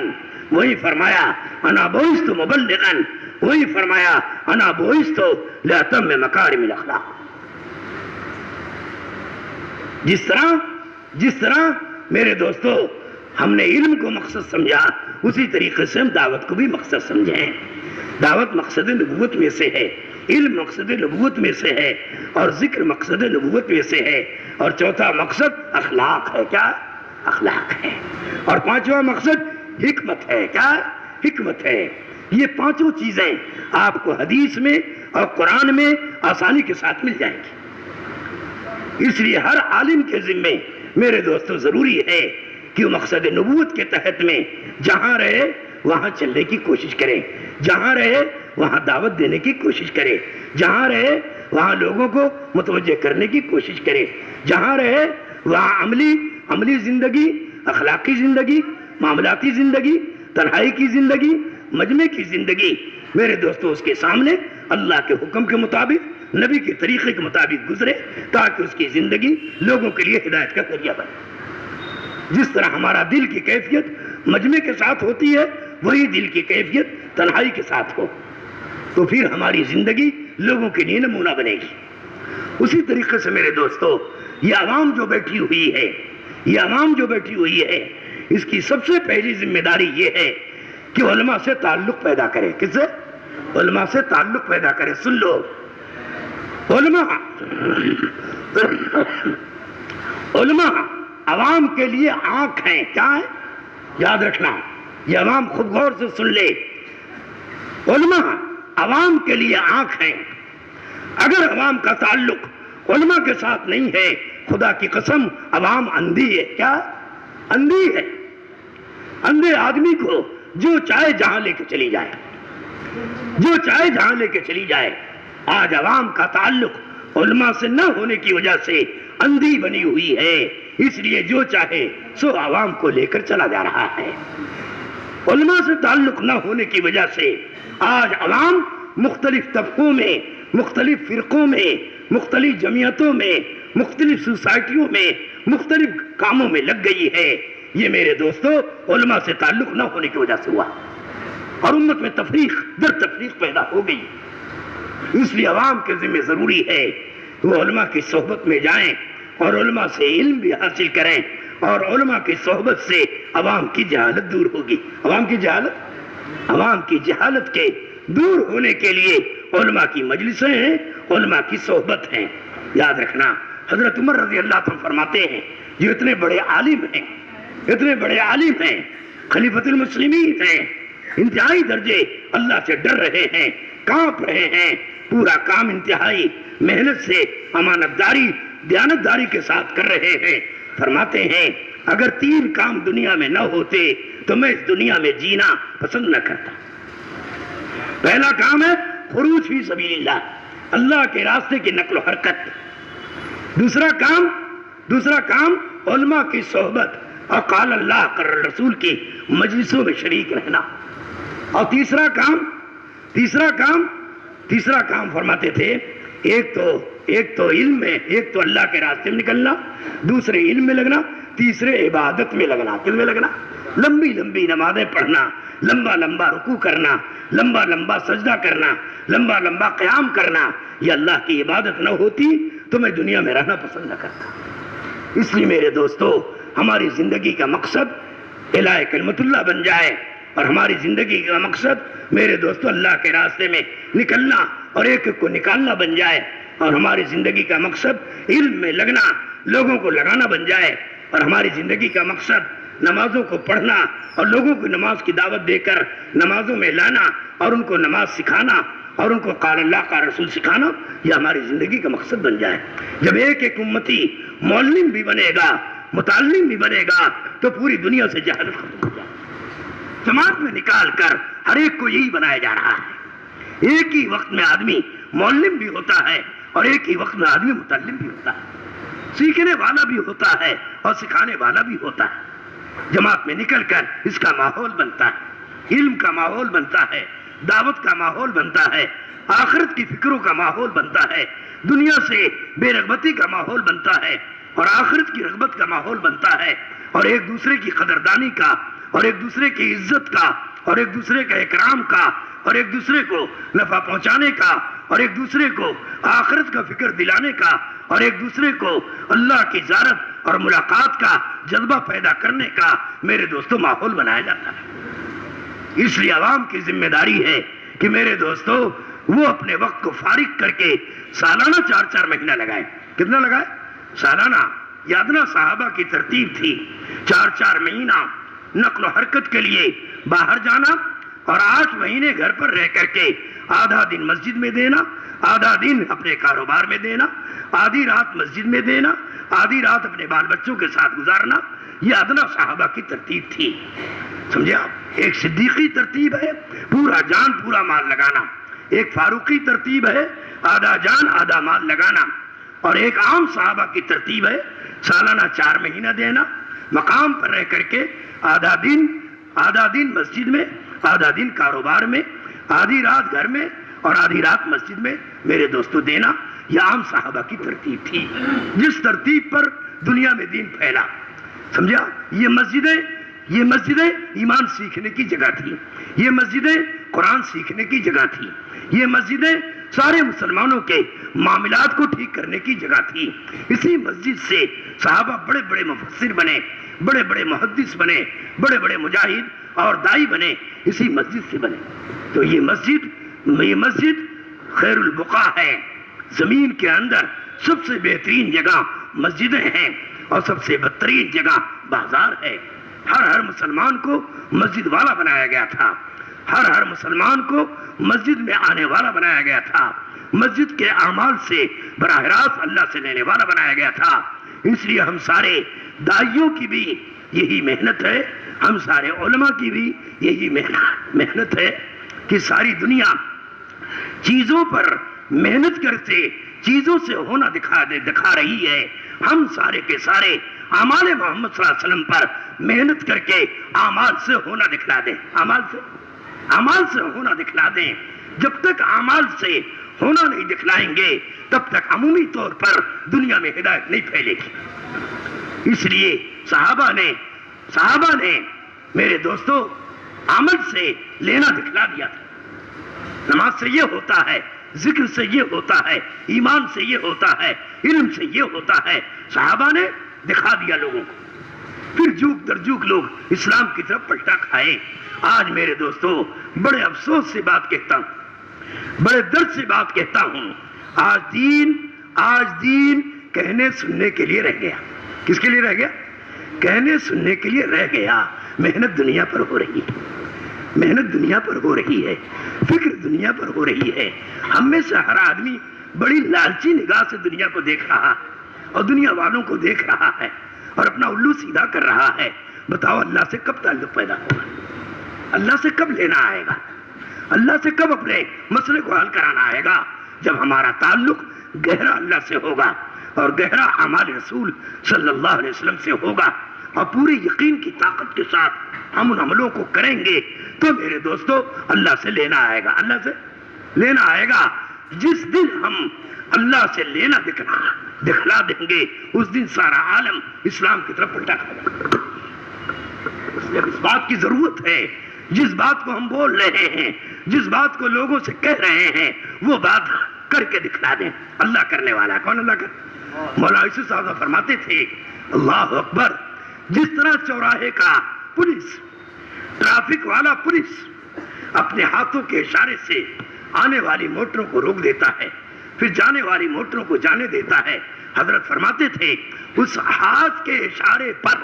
وہی فرمایا انا بعثت مبلغا، وہی فرمایا انا بعثت لاتم مکارم الاخلاق۔ جس طرح میرے دوستو ہم نے علم کو مقصد سمجھا، اسی طریقے سے ہم دعوت کو بھی مقصد سمجھیں۔ دعوت مقصد نبوت میں سے ہے، علم مقصد نبوت میں سے ہے، اور ذکر مقصد نبوت میں سے ہے، اور چوتھا مقصد اخلاق ہے۔ کیا؟ اخلاق ہے۔ اور 5واں مقصد حکمت ہے۔ کیا؟ حکمت ہے۔ یہ 5 چیزیں آپ کو حدیث میں اور قرآن میں آسانی کے ساتھ مل جائیں گی۔ اس لیے ہر عالم کے ذمے میرے دوستوں ضروری ہے کہ وہ مقصد نبوت کے تحت میں جہاں رہے وہاں چلنے کی کوشش کرے، جہاں رہے وہاں دعوت دینے کی کوشش کرے، جہاں رہے وہاں لوگوں کو متوجہ کرنے کی کوشش کرے، جہاں رہے وہاں عملی زندگی، اخلاقی زندگی، معاملاتی زندگی، تنہائی کی زندگی، مجمع کی زندگی میرے دوستوں اس کے سامنے اللہ کے حکم کے مطابق، نبی کے طریقے کے مطابق گزرے، تاکہ اس کی زندگی لوگوں کے لیے ہدایت کا ذریعہ بنے۔ جس طرح ہمارا دل کی کیفیت مجمع کے ساتھ ہوتی ہے، وہی دل کی کیفیت تنہائی کے ساتھ ہو، تو پھر ہماری زندگی لوگوں کے لیے نمونہ بنے گی۔ اسی طریقے سے میرے دوستو یہ عوام جو بیٹھی ہوئی ہے، اس کی سب سے پہلی ذمہ داری یہ ہے کہ علماء سے تعلق پیدا کرے۔ کس سے؟ علماء سے تعلق پیدا کرے. سن لو علماء عوام کے لیے آنکھ ہیں. کیا ہے؟ یاد رکھنا، یہ عوام خود غور سے سن لے. علماء عوام کے لیے آنکھ ہیں. اگر عوام کا تعلق علماء کے ساتھ نہیں ہے، خدا کی قسم عوام اندھی ہے. کیا اندھی ہے؟ اندھے آدمی کو جو چاہے جہاں لے کے چلی جائے، جو چاہے جہاں لے کے چلی جائے. آج عوام کا تعلق علماء سے نہ ہونے کی وجہ سے اندھی بنی ہوئی ہے، اس لیے جو چاہے سو عوام کو لے کر چلا جا رہا ہے. علماء سے تعلق نہ ہونے کی وجہ سے آج عوام مختلف طبقوں میں، مختلف فرقوں میں، مختلف جمعیتوں میں، مختلف سوسائٹیوں میں، مختلف کاموں میں لگ گئی ہے. یہ میرے دوستو علماء سے تعلق نہ ہونے کی وجہ سے ہوا، اور امت میں تفریق در تفریق پیدا ہو گئی. اس لیے عوام کے ذمہ ضروری ہے وہ علماء کی صحبت میں جائیں اور علماء سے علم بھی حاصل کریں، اور علماء کی صحبت سے عوام کی جہالت دور ہوگی. عوام کی جہالت کے دور ہونے کے لیے علماء کی مجلسیں ہیں، علماء کی صحبت ہیں. یاد رکھنا، حضرت عمر رضی اللہ عنہ فرماتے ہیں، جو اتنے بڑے عالم ہیں، اتنے بڑے عالم ہیں، خلیفۃ المسلمین ہیں، انتہائی درجے اللہ سے ڈر رہے ہیں، کانپ رہے ہیں، پورا کام انتہائی محنت سے، امانت داری، دیانت داری کے ساتھ کر رہے ہیں. فرماتے ہیں اگر 3 کام دنیا میں نہ ہوتے تو میں اس دنیا میں جینا پسند نہ کرتا. پہلا کام ہے خروج فی سبیل اللہ، اللہ کے راستے کی نقل و حرکت. دوسرا کام علماء کی صحبت اور قال اللہ قال رسول کی مجلسوں میں شریک رہنا. اور تیسرا کام فرماتے تھے، ایک تو علم میں، ایک تو اللہ کے راستے میں نکلنا، دوسرے علم میں لگنا، تیسرے عبادت میں لگنا. کس میں لگنا؟ لمبی لمبی نمازیں پڑھنا، لمبا لمبا رکوع کرنا، لمبا لمبا سجدہ کرنا، لمبا لمبا قیام کرنا. یہ اللہ کی عبادت نہ ہوتی تو میں دنیا میں رہنا پسند نہ کرتا. اس لیے میرے دوستو ہماری زندگی کا مقصد الہ کلمت اللہ بن جائے، اور ہماری زندگی کا مقصد میرے دوستو اللہ کے راستے میں نکلنا اور ایک کو نکالنا بن جائے، اور ہماری زندگی کا مقصد علم میں لگنا، لوگوں کو لگانا بن جائے، اور ہماری زندگی کا مقصد نمازوں کو پڑھنا اور لوگوں کو نماز کی دعوت دے کر نمازوں میں لانا اور ان کو نماز سکھانا اور ان کو قال اللہ قال رسول سکھانا، یہ ہماری زندگی کا مقصد بن جائے. جب ایک امتی معلم بھی بنے گا، متعلم بھی بنے گا، تو پوری دنیا سے جہالت ختم ہو جائے. جماعت میں نکال کر ہر ایک کو یہی بنایا جا رہا ہے. ایک ہی وقت میں آدمی معلم بھی ہوتا ہے اور ایک ہی وقت میں آدمی متعلم بھی ہوتا ہے، سیکھنے والا بھی ہوتا ہے اور سکھانے والا بھی ہوتا ہے. جماعت میں نکل کر اس کا ماحول بنتا ہے، علم کا ماحول بنتا ہے، دعوت کا ماحول بنتا ہے، آخرت کی فکروں کا ماحول بنتا ہے، دنیا سے بے رغبتی کا ماحول بنتا ہے اور آخرت کی رغبت کا ماحول بنتا ہے، اور ایک دوسرے کی قدردانی کا اور ایک دوسرے کی عزت کا اور ایک دوسرے کا اکرام کا اور ایک دوسرے کو نفع پہنچانے کا اور ایک دوسرے کو آخرت کا فکر دلانے کا اور ایک دوسرے کو اللہ کی زیارت اور ملاقات کا جذبہ پیدا کرنے کا میرے دوستوں ماحول بنایا جاتا ہے. اس لیے عوام کی ذمہ داری ہے کہ میرے دوستوں وہ اپنے وقت کو فارغ کر کے سالانہ 4 مہینہ لگائے. کتنا لگائے؟ سالانہ. یادنا صحابہ کی ترتیب تھی 4 مہینہ نقل و حرکت کے لیے باہر جانا اور 8 مہینے گھر پر رہ کر کے آدھا دن مسجد میں دینا، آدھا دن اپنے کاروبار میں دینا، آدھی رات مسجد میں دینا، آدھی رات اپنے بال بچوں کے ساتھ گزارنا. یہ ادنا صحابہ کی ترتیب تھی. سمجھے آپ؟ ایک صدیقی ترتیب ہے پورا جان پورا مال لگانا، ایک فاروقی ترتیب ہے آدھا جان آدھا مال لگانا، اور ایک عام صحابہ کی ترتیب ہے سالانہ 4 مہینہ دینا، مقام پر رہ کر کے آدھا دن مسجد میں، آدھا دن کاروبار میں، آدھی رات گھر میں اور آدھی رات مسجد میں میرے دوستوں دینا. یہ عام صحابہ کی ترتیب تھی جس ترتیب پر دنیا میں دین پھیلا. سمجھا؟ یہ مسجدیں ایمان سیکھنے کی جگہ تھی، یہ مسجدیں قرآن سیکھنے کی جگہ تھی، یہ مسجدیں سارے مسلمانوں کے معاملات کو ٹھیک کرنے کی جگہ تھی. اسی مسجد سے صحابہ بڑے بڑے مفسر بنے، بڑے بڑے محدث بنے، بڑے بڑے مجاہد اور دائی بنے، اسی مسجد سے بنے. تو یہ مسجد یہ مسجد خیر البقاء ہے، زمین کے اندر سب سے بہترین جگہ مسجدیں ہیں اور سب سے بدترین جگہ بازار ہے۔ ہر مسلمان کو مسجد والا بنایا گیا تھا، ہر مسلمان کو مسجد میں آنے والا بنایا گیا تھا، مسجد کے اعمال سے براہ راست اللہ سے لینے والا بنایا گیا تھا۔ اس لیے ہم سارے داعیوں کی بھی یہی محنت ہے، ہم سارے علماء کی بھی یہی محنت ہے کہ ساری دنیا چیزوں پر محنت کرتے چیزوں سے ہونا دکھا رہی ہے، ہم سارے کے سارے اعمال محمد صلی اللہ علیہ وسلم پر محنت کر کے اعمال سے ہونا دکھلا دیں، اعمال سے ہونا دکھلا دیں۔ جب تک اعمال سے ہونا نہیں دکھلائیں گے تب تک عمومی طور پر دنیا میں ہدایت نہیں پھیلے گی۔ اس لیے صحابہ نے میرے دوستو عمل سے لینا دکھلا دیا تھا۔ نماز سے یہ ہوتا ہے، ذکر سے یہ ہوتا ہے، ایمان سے یہ ہوتا ہے، علم سے یہ ہوتا ہے۔ صحابہ نے دکھا دیا لوگوں کو، پھر جھوک در جھوک لوگ اسلام کی طرف پلٹا کھائے۔ آج میرے دوستو بڑے افسوس سے بات کہتا ہوں، بڑے درد سے بات کہتا ہوں، آج دین کہنے سننے کے لیے رہ گیا۔ کس کے لیے رہ گیا؟ کہنے سننے کے لیے رہ گیا۔ محنت دنیا پر ہو رہی ہے، محنت دنیا پر ہو رہی ہے، فکر دنیا پر ہو رہی ہے۔ ہم میں سے ہر آدمی بڑی لالچی نگاہ سے دنیا کو دیکھ رہا ہے اور دنیا والوں کو دیکھ رہا ہے اور اپنا الو سیدھا کر رہا ہے۔ بتاؤ اللہ سے کب تعلق پیدا ہوگا؟ اللہ سے کب لینا آئے گا؟ اللہ سے کب اپنے مسئلے کو حل کرانا آئے گا؟ جب ہمارا تعلق گہرا اللہ سے ہوگا اور گہرا اعمال رسول صلی اللہ علیہ وسلم سے ہوگا اور پوری یقین کی طاقت کے ساتھ ہم ان عملوں کو کریں گے تو میرے دوستو اللہ سے لینا آئے گا، اللہ سے لینا آئے گا۔ جس دن ہم اللہ سے لینا دکھلا دیں گے اس دن سارا عالم اسلام کی طرف پلٹا کھائے گا۔ اس بات کی ضرورت ہے، جس بات کو ہم بول رہے ہیں، جس بات کو لوگوں سے کہہ رہے ہیں وہ بات کر کے دکھلا دیں۔ اللہ کرنے والا کون؟ اللہ کر۔ مولانا یوسف صاحب فرماتے تھے اللہ اکبر، جس طرح چوراہے کا پولیس، ٹریفک والا پولیس اپنے ہاتھوں کے اشارے سے آنے والی موٹروں کو روک دیتا ہے، پھر جانے والی موٹروں کو جانے دیتا ہے، حضرت فرماتے تھے اس ہاتھ کے اشارے پر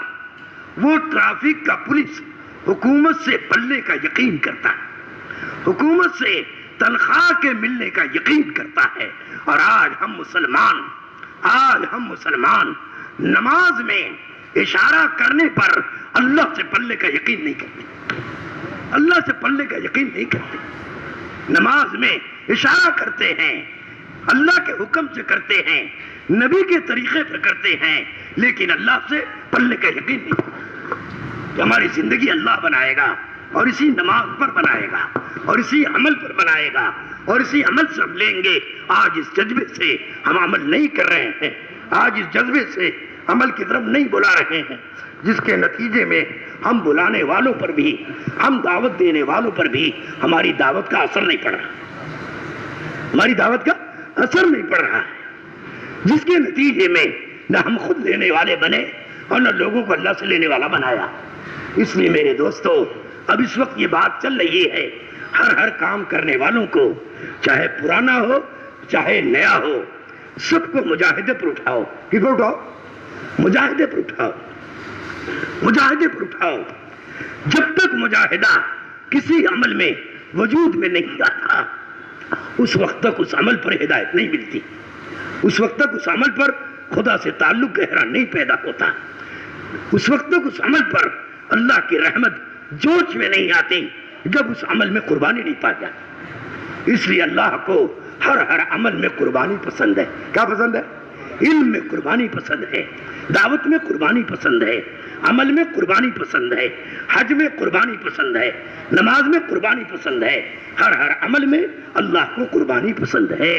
وہ ٹریفک کا پولیس حکومت سے پلنے کا یقین کرتا ہے، حکومت سے تنخواہ کے ملنے کا یقین کرتا ہے۔ اور آج ہم مسلمان نماز میں اشارہ کرنے پر اللہ سے پلنے کا یقین نہیں کرتے، اللہ سے پلنے کا یقین نہیں کرتے۔ نماز میں اشارہ کرتے ہیں، اللہ کے حکم سے کرتے ہیں، نبی کے طریقے پر کرتے ہیں، لیکن اللہ سے پلنے کا یقین نہیں کرتے کہ ہماری زندگی اللہ بنائے گا اور اسی نماز پر بنائے گا اور اسی عمل پر بنائے گا اور اسی عمل سے ہم لیں گے۔ آج اس جذبے سے ہم عمل نہیں کر رہے ہیں، آج اس جذبے سے عمل کی طرف نہیں بلا رہے ہیں، جس کے نتیجے میں ہم بلانے والوں پر بھی، ہم دعوت دینے والوں پر بھی ہماری دعوت کا اثر نہیں پڑ رہا، ہماری دعوت کا اثر نہیں پڑ رہا ہے، جس کے نتیجے میں نہ ہم خود لینے والے بنے اور نہ لوگوں کو اللہ سے لینے والا بنایا۔ اس لیے میرے دوستو اب اس وقت یہ بات چل رہی ہے، ہر کام کرنے والوں کو، چاہے پرانا ہو چاہے نیا ہو، سب کو مجاہدے پر اٹھاؤ۔ کس پر اٹھاؤ؟ مجاہدے پر اٹھاؤ، مجاہدے پر اٹھاؤ۔ جب تک مجاہدہ کسی عمل میں وجود میں نہیں آتا اس وقت تک اس عمل پر ہدایت نہیں ملتی، اس وقت تک اس عمل پر خدا سے تعلق گہرا نہیں پیدا ہوتا، اس وقت تک اس عمل پر اللہ کی رحمت جوش میں نہیں آتی جب اس عمل میں قربانی نہیں پا جاتی۔ اس لیے اللہ کو ہر عمل میں قربانی پسند ہے۔ کیا پسند ہے؟ علم میں قربانی پسند ہے، دعوت میں قربانی پسند ہے، عمل میں قربانی پسند ہے، حج میں قربانی پسند ہے، نماز میں قربانی پسند ہے، ہر عمل میں اللہ کو قربانی پسند ہے۔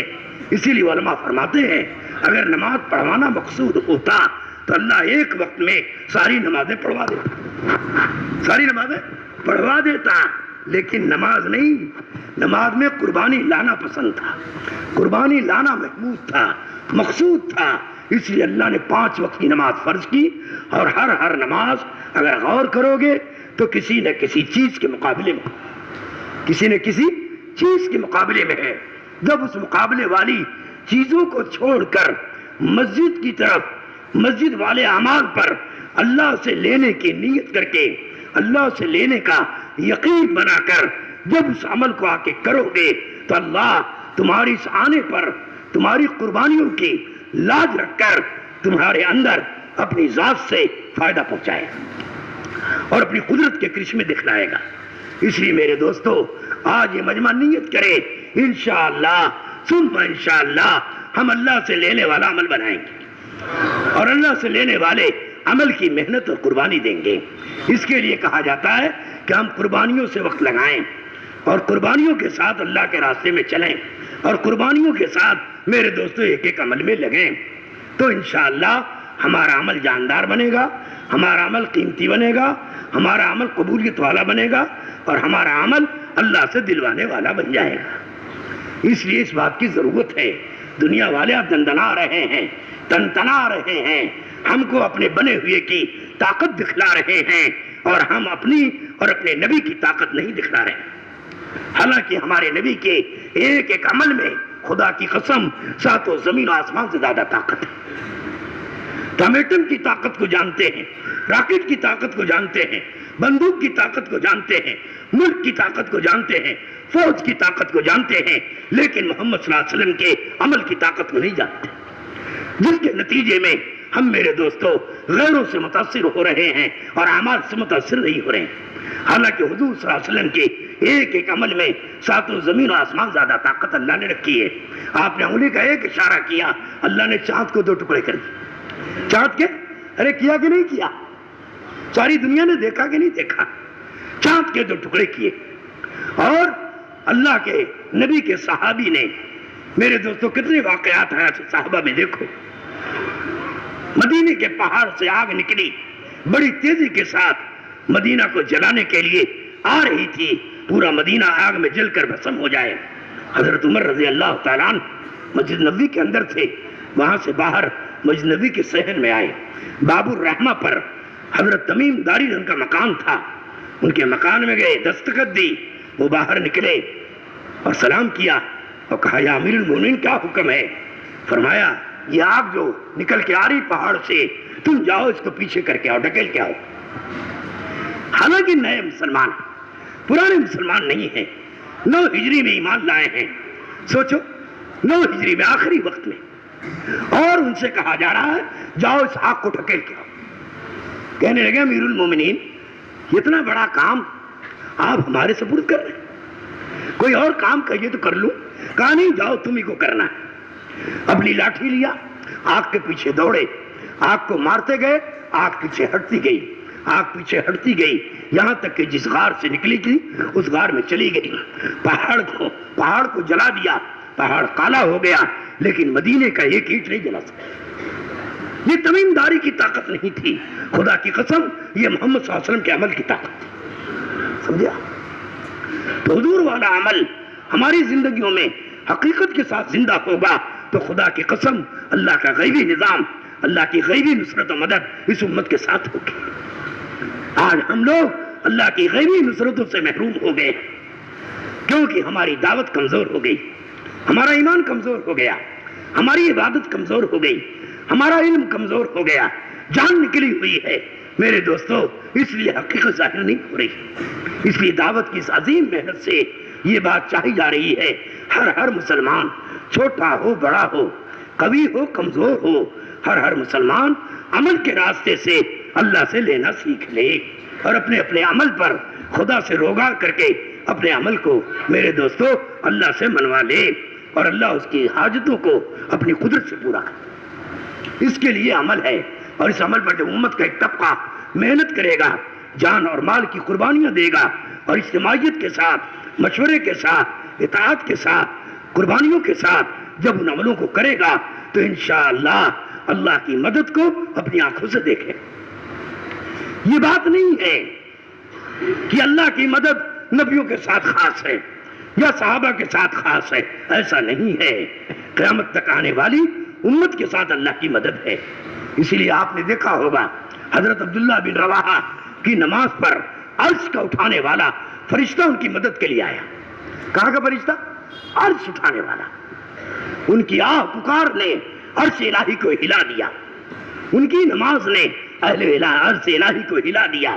اسی لیے علماء فرماتے ہیں اگر نماز پڑھوانا مقصود ہوتا تو اللہ ایک وقت میں ساری نمازیں پڑھوا دیتا، ساری نمازیں پڑھوا دیتا، لیکن نماز نہیں، نماز میں قربانی لانا پسند تھا، قربانی لانا محمود تھا، مقصود تھا۔ اس لیے اللہ نے 5 وقت کی نماز فرض کی، اور ہر نماز اگر غور کرو گے تو کسی نہ کسی چیز کے مقابلے میں، کسی نہ کسی چیز کے مقابلے میں ہے، جب اس مقابلے والی چیزوں کو چھوڑ کر مسجد کی طرف، مسجد والے اعمال پر اللہ سے لینے کی نیت کر کے، اللہ سے لینے کا یقین بنا کر جب اس عمل کو آ کے کرو گے تو اللہ تمہاری اس آنے پر تمہاری قربانیوں کی لاج رکھ کر تمہارے اندر اپنی ذات سے فائدہ پہنچائے گا اور اپنی قدرت کے کرشمے دکھلائے گا۔ اس لیے میرے دوستو، آج یہ مجمع نیت کرے، انشاءاللہ ثم انشاءاللہ ہم اللہ سے لینے والا عمل بنائیں گے اور اللہ سے لینے والے عمل کی محنت اور قربانی دیں گے۔ اس کے لیے کہا جاتا ہے کہ ہم قربانیوں سے وقت لگائیں اور قربانیوں کے ساتھ اللہ کے راستے میں چلیں اور قربانیوں کے ساتھ میرے دوستو ایک ایک عمل میں لگیں، تو انشاءاللہ ہمارا عمل جاندار بنے گا، ہمارا عمل قیمتی بنے گا، ہمارا عمل قبولیت والا بنے گا اور ہمارا عمل اللہ سے دلوانے والا بن جائے گا۔ اس لیے اس بات کی ضرورت ہے۔ دنیا والے اب دندنا رہے ہیں، تنتنا رہے ہیں، ہم کو اپنے بنے ہوئے کی طاقت دکھلا رہے ہیں اور ہم اپنی اور اپنے نبی کی طاقت نہیں دکھلا رہے ہیں۔ حالانکہ ہمارے نبی کے ایک ایک عمل میں خدا کی قسم ساتوں زمین و آسمان سے زیادہ طاقت ہے۔ ہم ایٹم کی طاقت کو جانتے ہیں، راکٹ کی طاقت کو جانتے ہیں، بندوق کی طاقت کو جانتے ہیں، ملک کی طاقت کو جانتے ہیں، فوج کی طاقت کو جانتے ہیں، لیکن محمد صلی اللہ علیہ وسلم کے عمل کی طاقت کو نہیں جانتے، جس کے نتیجے میں ہم میرے دوستو غیروں سے متاثر ہو رہے ہیں اور اعمال سے متاثر نہیں ہو رہے ہیں۔ حالانکہ حضور صلی اللہ علیہ وسلم کے ایک ایک عمل میں ساتوں زمین و آسمان زیادہ طاقت اللہ نے رکھی ہے۔ آپ نے انگلی کا ایک اشارہ کیا، اللہ نے چاند کو 2 ٹکڑے کر دیے۔ چاند کے ارے کیا کہ نہیں کیا؟ ساری دنیا نے دیکھا کہ نہیں دیکھا؟ چاند کے 2 ٹکڑے کیے۔ اور اللہ کے نبی کے صحابی نے، میرے دوستو کتنے واقعات ہیں صحابہ میں دیکھو، مدینے کے پہاڑ سے آگ نکلی، بڑی تیزی کے ساتھ مدینہ کو جلانے کے لیے آ رہی تھی، پورا مدینہ آگ میں جل کر بھسم ہو جائے۔ حضرت عمر رضی اللہ تعالیٰ عنہ مسجد نبوی کے اندر تھے، وہاں سے باہر مسجد نبوی کے صحن میں آئے۔ باب الرحمہ پر حضرت تمیم داری ان کا مکان تھا، ان کے مکان میں گئے، دستخط دی، وہ باہر نکلے اور سلام کیا اور کہا یا امیر المومنین کیا حکم ہے؟ فرمایا یہ آگ جو نکل کے آ رہی پہاڑ سے، تم جاؤ اس کو پیچھے کر کے آؤ، ڈھکیل کے آؤ۔ حالانکہ نئے مسلمان، پرانے مسلمان نہیں ہیں، 9 ہجری میں ایمان لائے ہیں، سوچو 9 ہجری میں آخری وقت میں، اور ان سے کہا جا رہا ہے جاؤ اس آگ کو ڈھکیل کے آؤ۔ کہنے لگے امیر المومنین اتنا بڑا کام آپ ہمارے سپرد کر رہے ہیں، کوئی اور کام کہیے تو کر لوں۔ کہا نہیں، جاؤ تم ہی کو کرنا ہے۔ اپنی لاٹھی لیا، آگ کے پیچھے دوڑے، آگ کو مارتے گئے، آگ پیچھے ہٹتی گئی، آگ پیچھے ہٹتی گئی، یہاں تک کہ جس غار سے نکلی تھی اس غار میں چلی گئی۔ پہاڑ کو جلا دیا، پہاڑ کالا ہو گیا، لیکن مدینے کا ایک اینٹ نہیں جلا سکا۔ یہ تمیم داری کی طاقت نہیں تھی، خدا کی قسم یہ محمد صلی اللہ علیہ وسلم کے عمل کی طاقت تھی۔ سمجھا؟ تو حضور والا عمل ہماری زندگیوں میں حقیقت کے ساتھ زندہ ہوگا تو خدا کی قسم اللہ کا غیبی نظام، اللہ کی غیبی نصرت و مدد اس امت کے ساتھ ہوگی۔ آج ہم لوگ اللہ کی غیبی نصرتوں سے محروم ہو گئے کیونکہ ہماری دعوت کمزور ہو گئی، ہمارا ایمان کمزور ہو گیا، ہماری عبادت کمزور ہو گئی، ہمارا علم کمزور ہو گیا، جان نکلی ہوئی ہے میرے دوستو، اس لیے حقیقت ظاہر نہیں ہو رہی۔ اس لیے دعوت کی اس عظیم محنت سے یہ بات چاہی جا رہی ہے، ہر مسلمان چھوٹا ہو بڑا ہو، قوی ہو کمزور ہو، ہر مسلمان عمل کے راستے سے اللہ سے لینا سیکھ لے اور اپنے اپنے عمل پر خدا سے روگار کر کے اپنے عمل کو میرے دوستو اللہ سے منوا لے اور اللہ اس کی حاجتوں کو اپنی قدرت سے پورا کرے۔ اس کے لیے عمل ہے، اور اس عمل پر جب امت کا ایک طبقہ محنت کرے گا، جان اور مال کی قربانیاں دے گا اور اجتماعیت کے ساتھ، مشورے کے ساتھ، اطاعت کے ساتھ، قربانیوں کے ساتھ جب ان عملوں کو کرے گا تو انشاءاللہ اللہ کی مدد کو اپنی آنکھوں سے دیکھے۔ یہ بات نہیں ہے کہ اللہ کی مدد نبیوں کے ساتھ خاص ہے یا صحابہ کے ساتھ خاص ہے، ایسا نہیں ہے۔ قیامت تک آنے والی امت کے ساتھ اللہ کی مدد ہے۔ اسی لیے آپ نے دیکھا ہوگا حضرت عبداللہ بن رواحہ کی نماز پر عرش کا اٹھانے والا فرشتہ ان کی مدد کے لیے آیا۔ کہاں کا فرشتہ؟ عرش اٹھانے والا. ان کی آہ پکار نے عرش الہی کو ہلا دیا. ان کی نماز نے عرش الہی کو ہلا دیا.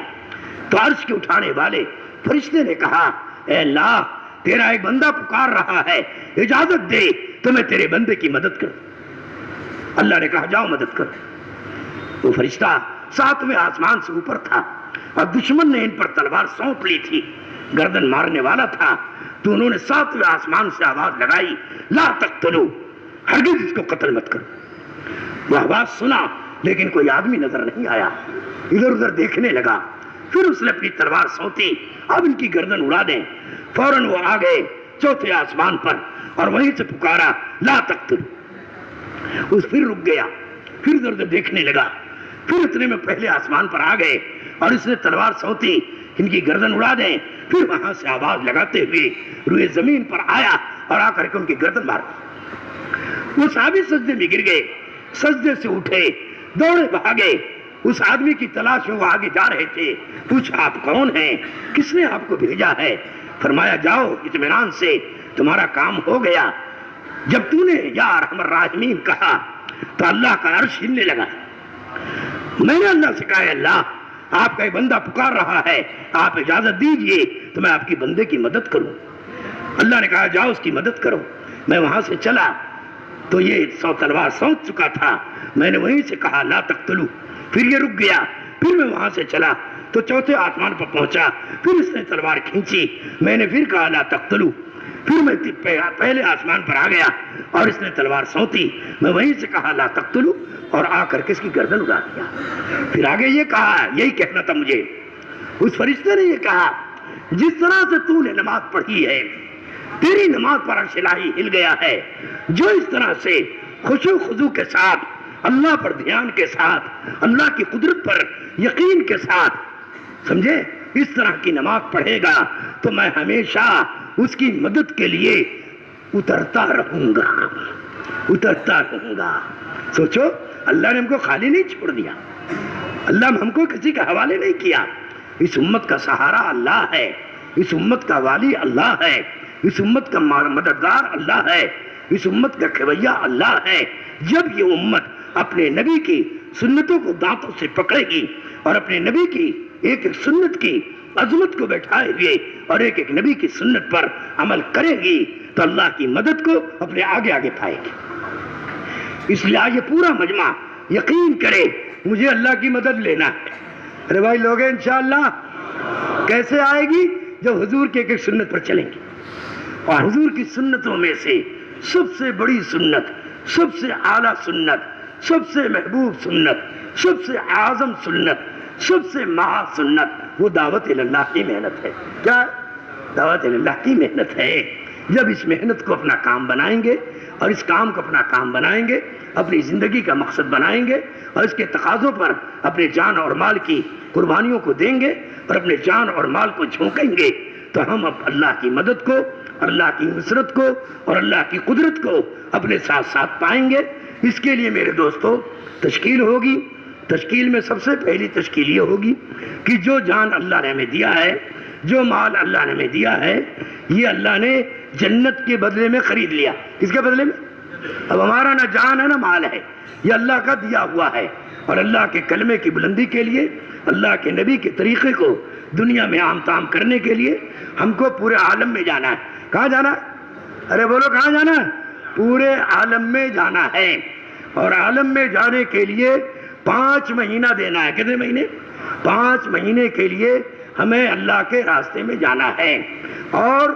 تو عرش کے اٹھانے والے فرشتے نے کہا اے اللہ تیرا ایک بندہ پکار رہا ہے, اجازت دے تو میں تیرے بندے کی مدد کروں. اللہ نے کہا جاؤ مدد کرو. وہ فرشتہ 7ویں آسمان سے اوپر تھا اور دشمن نے ان پر تلوار سونپ لی تھی, گردن مارنے والا تھا. تو انہوں نے 7ویں آسمان سے آواز لگائی لا تقتلوا, ہرگز اس کو قتل مت کرو. وہ آواز سنا لیکن کوئی آدمی نظر نہیں آیا. ادھر ادھر دیکھنے لگا, پھر اس نے اپنی تلوار سونتی اب ان کی گردن اڑا دیں. فوراً وہ آ گئے 4تھے آسمان پر اور وہیں سے پکارا لا تقتلوا. اس پھر رک گیا, پھر ادھر ادھر دیکھنے لگا, پھر اتنے میں پہلے آسمان پر آ گئے اور اس نے تلوار سونتی ان کی گردن اڑا دیں. پھر وہاں سے آواز لگاتے ہوئے روئے زمین پر آیا اور آ کر کے ان کی گردن مار دی. وہ صحابی سجدے میں گر گئے, سجدے سے اٹھے, دوڑے بھاگے. اس آدمی کی تلاش میں وہ آگے جا رہے تھے. پوچھا آپ کون ہیں, کس نے آپ کو بھیجا ہے؟ فرمایا جاؤ اطمینان سے, تمہارا کام ہو گیا. جب تو نے یا ارحم الراحمین کہا تو اللہ کا عرش ہلنے لگا. میں نے اللہ سے کہا ہے اللہ آپ کا ایک بندہ پکار رہا ہے, آپ اجازت دیجئے تو میں آپ کی بندے کی مدد کروں. اللہ نے کہا جاؤ اس کی مدد کرو. میں وہاں سے چلا تو یہ 100 تلوار سونپ چکا تھا. میں نے وہیں سے کہا لا تقتلوا, پھر یہ رک گیا. پھر میں وہاں سے چلا تو 4تھے آسمان پر پہنچا, پھر اس نے تلوار کھینچی. میں نے پھر کہا لا تقتلوا, پھر میں پہلے آسمان پر آ گیا اور اس نے تلوار سونتی. میں وہیں سے کہا لا تقتلوا اور آ کر کے اس کی گردن اڑا دیا. پھر آگے یہ کہا, یہی کہنا تھا مجھے. اس فرشتے نے یہ کہا جس طرح سے تو نے نماز پڑھی ہے, تیری نماز پر عرش الہی ہل گیا ہے. جو اس طرح سے خشوع خضوع کے ساتھ, اللہ پر دھیان کے ساتھ, اللہ کی قدرت پر یقین کے ساتھ, سمجھے, اس طرح کی نماز پڑھے گا تو میں ہمیشہ اس کی مدد کے لیے اترتا رہوں گا, اترتا رہوں گا. سوچو اللہ نے ہم کو خالی نہیں چھوڑ دیا, اللہ نے ہم کو کسی کا حوالے نہیں کیا. اس امت کا سہارا اللہ ہے, اس امت کا والی اللہ ہے, اس امت کا مددگار اللہ ہے, اس امت کا کھویا اللہ ہے. جب یہ امت اپنے نبی کی سنتوں کو دانتوں سے پکڑے گی اور اپنے نبی کی ایک ایک سنت کی عظمت کو بیٹھائے ہوئے اور ایک ایک نبی کی سنت پر عمل کرے گی تو اللہ کی مدد کو اپنے آگے آگے پائے گی. اس لیے یہ پورا مجمع یقین کرے مجھے اللہ کی مدد لینا ہے. ارے بھائی لوگ انشاءاللہ کیسے آئے گی؟ جب حضور کے ایک ایک سنت پر چلیں گے. اور حضور کی سنتوں میں سے سب سے بڑی سنت, سب سے اعلیٰ سنت, سب سے محبوب سنت, سب سے اعظم سنت, سب سے مہا سنت وہ دعوت اللہ کی محنت ہے. کیا دعوت اللہ کی محنت ہے. جب اس محنت کو اپنا کام بنائیں گے اور اس کام کو اپنا کام بنائیں گے, اپنی زندگی کا مقصد بنائیں گے اور اس کے تقاضوں پر اپنے جان اور مال کی قربانیوں کو دیں گے اور اپنے جان اور مال کو جھونکیں گے تو ہم اب اللہ کی مدد کو, اللہ کی نصرت کو اور اللہ کی قدرت کو اپنے ساتھ ساتھ پائیں گے. اس کے لیے میرے دوستو تشکیل ہوگی. تشکیل میں سب سے پہلی تشکیل یہ ہوگی کہ جو جان اللہ نے ہمیں دیا ہے, جو مال اللہ نے ہمیں دیا ہے, یہ اللہ نے جنت کے بدلے میں خرید لیا. کس کے بدلے میں؟ اب ہمارا نہ جان ہے نہ مال ہے, یہ اللہ کا دیا ہوا ہے. اور اللہ کے کلمے کی بلندی کے لیے, اللہ کے نبی کے طریقے کو دنیا میں عام تام کرنے کے لیے ہم کو پورے عالم میں جانا ہے. کہاں جانا ہے؟ ارے بولو کہاں جانا ہے؟ پورے عالم میں جانا ہے. اور عالم میں جانے کے لیے 5 مہینہ دینا ہے. کتنے مہینے؟ 5 مہینے کے لیے ہمیں اللہ کے راستے میں جانا ہے. اور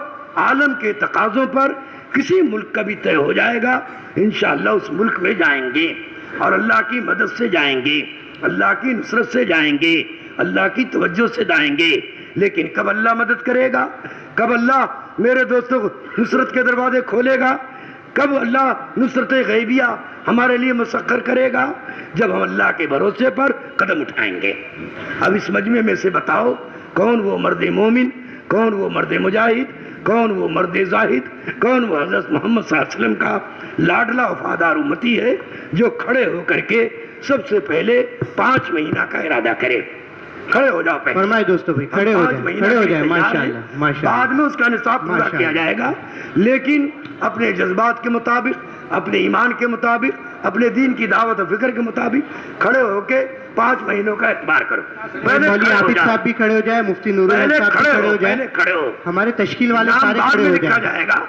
عالم کے تقاضوں پر کسی ملک کا بھی طے ہو جائے گا, انشاءاللہ اس ملک میں جائیں گے اور اللہ کی مدد سے جائیں گے, اللہ کی نصرت سے جائیں گے, اللہ کی توجہ سے جائیں گے. لیکن کب اللہ مدد کرے گا؟ کب اللہ میرے دوستوں نصرت کے دروازے کھولے گا؟ کب اللہ نصرت غیبیہ ہمارے لیے مسخر کرے گا؟ جب ہم اللہ کے بھروسے پر قدم اٹھائیں گے. اب اس مجمع میں سے بتاؤ کون وہ مرد مومن, کون وہ مرد مجاہد, کون وہ مرد زاہد, کون وہ حضرت محمد صلی اللہ علیہ وسلم کا لاڈلا وفادار امتی ہے جو کھڑے ہو کر کے سب سے پہلے 5 مہینہ کا ارادہ کرے. کھڑے ہو جاؤ پہلے. فرمائے دوستو بھائی کھڑے ہو جائیں, کھڑے ہو جائیں. ماشاءاللہ ماشاءاللہ. بعد میں اس کا نصاب پورا کیا جائے گا, لیکن اپنے جذبات کے مطابق, اپنے ایمان کے مطابق, اپنے دین کی دعوت و فکر کے مطابق کھڑے ہو کے 5 مہینوں کا اعتبار کرو. مولوی عابد صاحب بھی کھڑے ہو جائے, مفتی نور صاحب بھی کھڑے ہو جائے, کھڑے ہو. ہمارے تشکیل والے نام سارے بعد کھڑے میں ہو لکھا جائیں. جائے گا,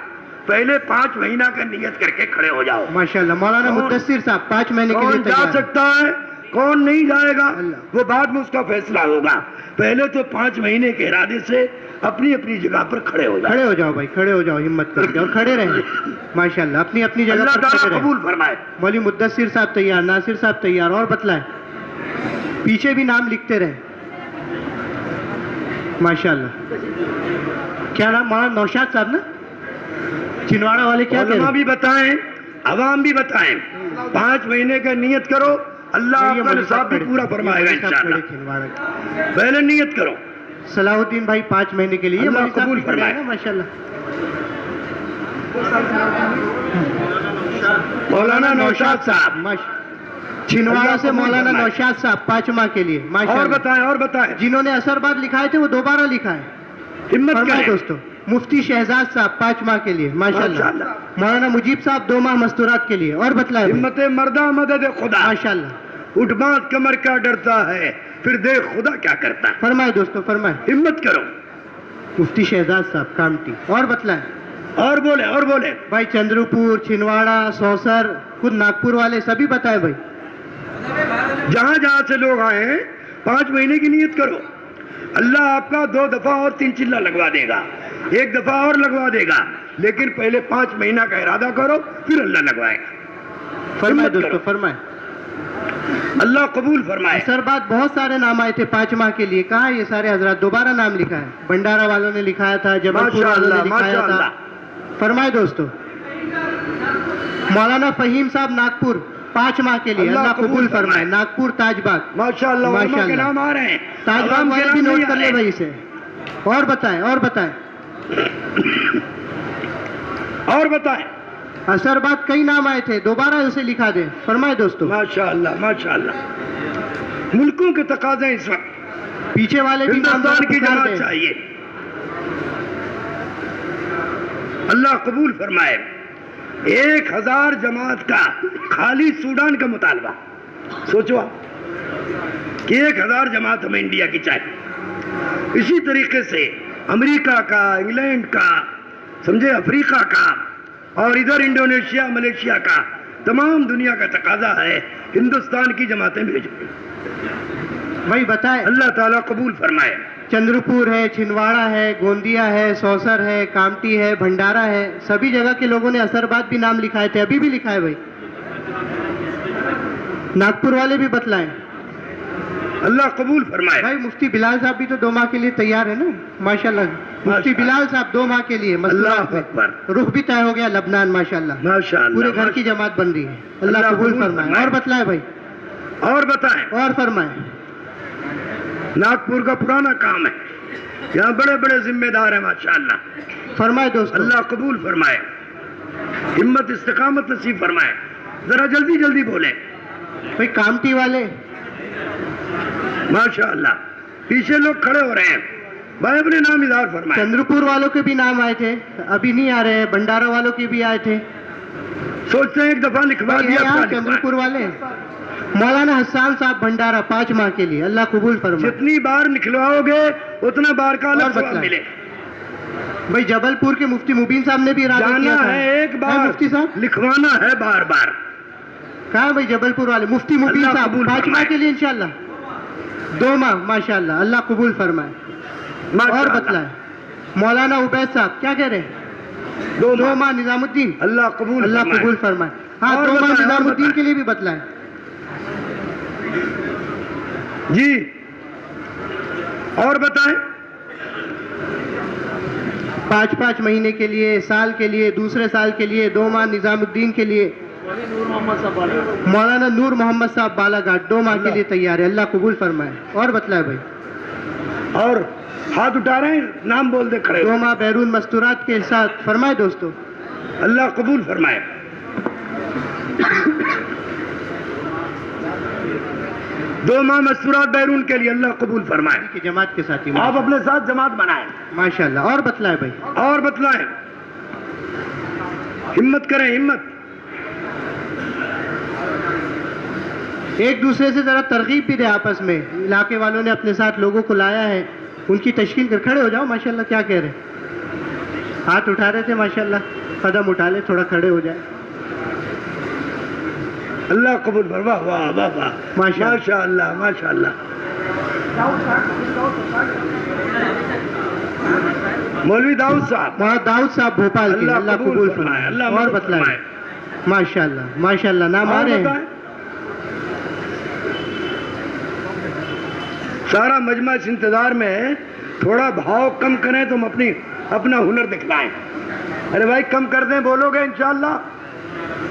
پہلے 5 مہینہ کا نیت کر کے کھڑے ہو جاؤ. ماشاءاللہ. مولانا مدثر صاحب 5 مہینے کے لیے کون جا تیار. سکتا ہے, کون نہیں جائے گا, وہ بعد میں اس کا فیصلہ ہوگا. پہلے تو 5 مہینے کے ارادے سے اپنی اپنی جگہ پر کھڑے ہو جائیں. کھڑے ہو جاؤ بھائی, کھڑے ہو جاؤ, ہمت کر کے, اور کھڑے رہیں. ماشاءاللہ اپنی اپنی جگہ اللہ پر کھڑے تعالیٰ رہیں. قبول فرمائے. مولوی مدثر صاحب تیار, ناصر صاحب تیار, اور بتلائیں پیچھے بھی نام لکھتے رہیں. ماشاءاللہ. کیا نام مولانا نوشاد صاحب نا, چھنواڑا والے, کیا کہہ رہے علماء ہیں؟ بھی بتائیں, عوام بھی بتائیں. 5 مہینے کا نیت کرو, اللہ آپ کا نصاب بھی پورا فرمائے گا انشاءاللہ. پہلے نیت کرو. صلاح الدین بھائی 5 مہینے کے لیے, اللہ مولوی صاحب قبول بھی کھڑے ہیں نا, فرمائے. ماشاءاللہ. مولانا نوشاد صاحب, چھنواڑا سے اللہ قبول مولانا فرمائے. نوشاد صاحب 5 ماہ کے لیے. اور ماشاءاللہ. بتائیں, اور بتائیں, جنہوں نے اثر بعد لکھائے تھے وہ دوبارہ لکھا ہے. ہمت فرمائے کریں. دوستو. مفتی شہزاد صاحب 5 ماہ کے لیے. ماشاءاللہ. ماشاءاللہ. مولانا مجیب صاحب 2 ماہ مستورات کے لیے. اور بتلائے بھائی. ہمت مردہ مدد خدا. ماشاءاللہ. اٹھ بات کمر کیا ڈرتا ہے, پھر دیکھ خدا کیا کرتا ہے. فرمائے دوستو, فرمائے. ہمت کرو. مفتی شہزاد صاحب کامٹی. اور بتلائیں اور بولے, اور بولے. بھائی. چندرو پور, چھنواڑا, سوسر, خود ناگپور والے سبھی بتائے بھائی. جہاں جہاں سے لوگ آئے ہیں 5 مہینے کی نیت کرو. اللہ آپ کا 2 دفعہ اور 3 چلہ لگوا دے گا, 1 دفعہ اور لگوا دے گا, لیکن پہلے 5 مہینہ کا ارادہ کرو, پھر اللہ لگوائے گا. فرمائے ہمت دوستو, کرو. فرمائے. اللہ قبول فرمائے. اثر بعد بہت سارے نام آئے تھے 5 ماہ کے لیے. کہاں یہ سارے حضرات؟ دوبارہ نام لکھا ہے. بنڈارا والوں نے لکھایا تھا, جبل پور والوں نے لکھایا تھا. ماشاءاللہ. فرمائے دوستو. مولانا فہیم صاحب ناگپور 5 ماہ کے لیے. اللہ قبول فرمائے. ناگپور تاج باغ. ماشاءاللہ. علماء کے نام آ رہے ہیں, تاج باغ عوام کے والے بھی نام نوٹ نہیں کر آ لے رہے. بھائی اسے. اور بتائیں, اور بتائیں. اور بتائیں. اثر بعد کئی نام آئے تھے, دوبارہ اسے لکھا دیں. فرمائے دوستو. ماشاءاللہ, ماشاءاللہ. ملکوں کے تقاضے اس وقت, پیچھے والے بھی نام ہندوستان کی پکار جماعت دیں. چاہیے. اللہ قبول فرمائے. 1000 جماعت کا خالی سوڈان کا مطالبہ. سوچو آپ کہ 1000 جماعت ہمیں انڈیا کی چاہیے. اسی طریقے سے امریکہ کا, انگلینڈ کا, سمجھے, افریقہ کا, اور ادھر انڈونیشیا, ملیشیا کا, تمام دنیا کا تقاضا ہے ہندوستان کی جماعتیں بھیجو. بھائی بتائیں. اللہ تعالیٰ قبول فرمائے. چندرپور ہے, چھنواڑا ہے, گوندیا ہے, سوسر ہے, کامٹی ہے, بھنڈارا ہے, سبھی جگہ کے لوگوں نے اثر بعد بھی نام لکھائے تھے, ابھی بھی لکھائے بھائی. ناگپور والے بھی بتلائیں. اللہ قبول فرمائے. بھائی مفتی بلال صاحب بھی تو 2 ماہ کے لیے تیار ہے نا, ماشاءاللہ. مفتی بلال صاحب 2 ماہ کے لیے مستورات میں. اکبر. رخ بھی طے ہو گیا لبنان, ماشاءاللہ. ماشاءاللہ. پورے گھر کی جماعت بن رہی ہے. اللہ اللہ قبول قبول فرمائے. فرمائے. اور بتلائیں بھائی. اور بتائیں. اور فرمائیں. ناگپور کا پرانا کام ہے, یہاں بڑے بڑے ذمہ دار ہیں ماشاءاللہ. فرمائے دوستو. اللہ قبول فرمائے. ہمت استقامت نصیب فرمائے. ذرا جلدی جلدی بولیں. بھائی کامٹی والے. ماشاءاللہ. پیچھے لوگ کھڑے ہو رہے ہیں, بھائی اپنے نام اظہار فرمائے. چندرپور والوں کے بھی نام آئے تھے, ابھی نہیں آ رہے ہیں. بنڈارا والوں کے بھی آئے تھے. سوچتے ہیں ایک دفعہ لکھوا بھائی دیا. یہاں چندرپور والے. مولانا حسان صاحب بھنڈارا 5 ماہ کے لیے. اللہ قبول فرمائے. جتنی بار نکلواؤ گے اتنا بار کا الگ ثواب ملے. بھائی جبل پور کے مفتی مبین صاحب نے بھی ارادہ کیا جانا تھا. ہے ایک بار, مفتی صاحب لکھوانا ہے بار بار. کہاں بھائی جبل پور والے مفتی مبین اللہ صاحب قبول 5 ماہ فرمائے. کے لیے انشاءاللہ. 2 ماہ ماشاءاللہ. اللہ قبول فرمائے. اور ماشاءاللہ. بتلائیں. مولانا عبید صاحب کیا کہہ رہے ہیں؟ 2 ماہ نظام الدین. اللہ قبول اللہ فرمائے. قبول فرمائے. ہاں اور 2 ماہ بتائیں, نظام اور الدین بتائیں. کے لیے بھی بتلائیں. جی اور بتائیں. 5 مہینے کے لیے, سال کے لیے, دوسرے سال کے لیے, 2 ماہ نظام الدین کے لیے. مولانا نور محمد صاحب بالا گھاٹ 2 ماہ کے لیے تیار ہے. اللہ قبول فرمائے. اور بتلائے بھائی. اور ہاتھ اٹھا رہے ہیں, نام بول دے کھڑے 2 ماہ بیرون مستورات کے ساتھ. فرمائے دوستو. اللہ قبول فرمائے. 2 ماہ مستورات بیرون کے لیے اللہ قبول فرمائے. کی جماعت کے ساتھ ہی آپ اپنے ساتھ جماعت بنائیں ماشاءاللہ. اور بتلائے بھائی, اور بتلائیں, ہمت کریں, ہمت. ایک دوسرے سے ذرا ترغیب بھی دے آپس میں. علاقے والوں نے اپنے ساتھ لوگوں کو لایا ہے, ان کی تشکیل کر. کھڑے ہو جاؤ ماشاءاللہ. کیا کہہ رہے, ہاتھ اٹھا رہے تھے ماشاءاللہ, قدم اٹھا لے, تھوڑا کھڑے ہو جائے. اللہ قبول فرمائے. واہ واہ واہ واہ, ماشاء اللہ ماشاء اللہ. مولوی داؤد صاحب, محمد داؤد صاحب بھوپال کے, اللہ قبول فرمائے. اللہ اور مدد بتلائیں فرمائے. ماشاءاللہ ماشاءاللہ. نام آ اور رہے ہیں بتائیں. سارا مجمع اس انتظار میں ہے, تھوڑا بھاؤ کم کریں تو ہم اپنا ہنر دکھلائیں. ارے بھائی کم کر دیں, بولو گے انشاءاللہ,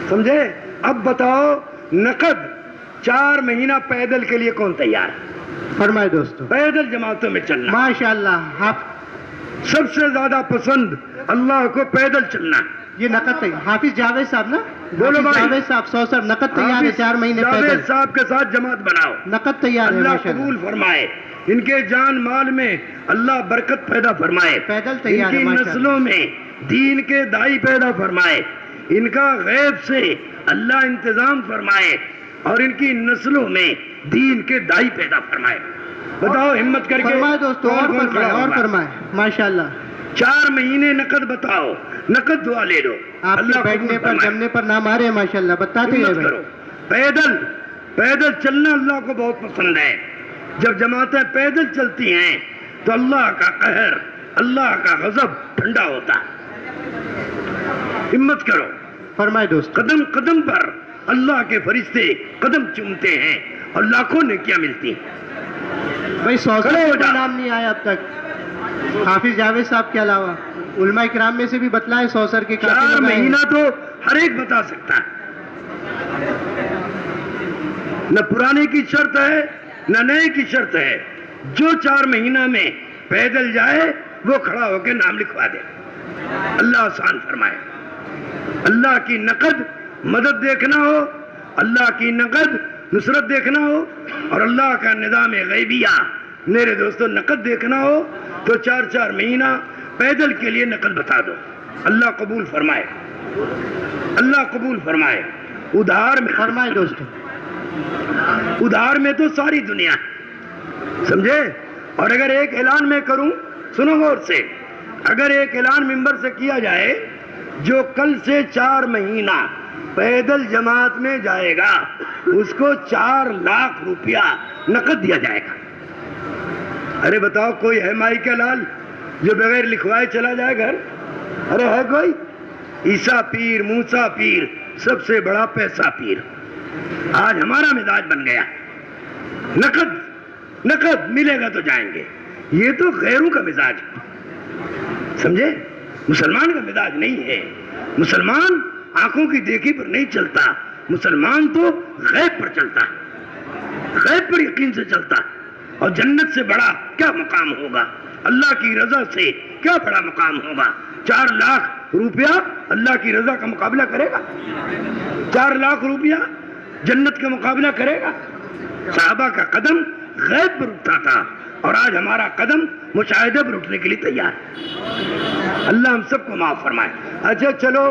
سمجھے. اب بتاؤ, نقد 4 مہینہ پیدل کے لیے کون تیار ہے؟ فرمائے دوستو. پیدل جماعتوں میں چلنا ماشاءاللہ. سب سے زیادہ پسند اللہ کو پیدل چلنا. یہ نقد تیار. حافظ جاوید صاحب نا, بولو بھائی. جاوید صاحب سوسر, نقد تیار ہے 4 مہینے پیدل. جاوید صاحب کے ساتھ جماعت بناؤ, نقد تیار ہے اللہ ماشاءاللہ. قبول فرمائے. ان کے جان مال میں اللہ برکت پیدا فرمائے. پیدل تیار ان ہے کی ماشاءاللہ. نسلوں میں دین کے دائی پیدا فرمائے. ان کا غیب سے اللہ انتظام فرمائے, اور ان کی نسلوں میں دین کے دائی پیدا فرمائے. بتاؤ ہمت کر کے. فرمائے دوستو, اور فرمائے, اور فرمائے ماشاءاللہ. 4 مہینے نقد بتاؤ, نقد دعا لے لو. آپ کے اللہ بیٹھنے قبول پر فرمائے. جمنے پر نام آ رہے ہیں ماشاءاللہ. بتاتے ہیں ہمت بھائی. کرو. پیدل چلنا اللہ کو بہت پسند ہے. جب جماعتیں پیدل چلتی ہیں تو اللہ کا قہر, اللہ کا غضب ٹھنڈا ہوتا ہے. ہمت کرو. فرمائے دوست. قدم قدم پر اللہ کے فرشتے قدم چومتے ہیں اور لاکھوں نیکیاں ملتی ہیں. بھائی سوسر کھڑے ہو کا جاؤ. نام نہیں آیا اب تک, حافظ جاوید صاحب کے علاوہ. علماء کرام میں سے بھی بتلائے سوسر کے 4 مہینہ تو ہر ایک بتا سکتا ہے. نہ پرانے کی شرط ہے نہ نئے کی شرط ہے. جو 4 مہینہ میں پیدل جائے وہ کھڑا ہو کے نام لکھوا دے. اللہ آسان فرمائے. اللہ کی نقد مدد دیکھنا ہو, اللہ کی نقد نصرت دیکھنا ہو, اور اللہ کا نظام غیبیہ میرے دوستو نقد دیکھنا ہو تو 4 مہینہ پیدل کے لیے نقد بتا دو. اللہ قبول فرمائے. اللہ قبول فرمائے. ادھار میں, فرمائے دوستو. ادھار میں تو ساری دنیا ہے, سمجھے. اور اگر ایک اعلان میں کروں, سنو غور سے, اگر ایک اعلان ممبر سے کیا جائے, جو کل سے 4 مہینہ پیدل جماعت میں جائے گا اس کو 4 لاکھ روپیہ نقد دیا جائے گا. ارے بتاؤ, کوئی ہے مائی کا لال جو بغیر لکھوائے چلا جائے گھر؟ ارے ہے کوئی؟ عیسیٰ پیر, موسیٰ پیر, سب سے بڑا پیسہ پیر. آج ہمارا مزاج بن گیا, نقد ملے گا تو جائیں گے. یہ تو غیروں کا مزاج ہے, سمجھے. مسلمان کا مزاج نہیں ہے. مسلمان آنکھوں کی دیکھی پر نہیں چلتا, مسلمان تو غیب پر چلتا ہے, غیب پر یقین سے چلتا ہے. اور جنت سے بڑا کیا مقام ہوگا, اللہ کی رضا سے کیا بڑا مقام ہوگا. 4 لاکھ روپیہ اللہ کی رضا کا مقابلہ کرے گا؟ 4 لاکھ روپیہ جنت کا مقابلہ کرے گا؟ صحابہ کا قدم غیب پر اٹھتا تھا, اور آج ہمارا قدم مشاہدے پر اٹھنے کے لیے تیار ہے. اللہ ہم سب کو معاف فرمائے. اچھا چلو,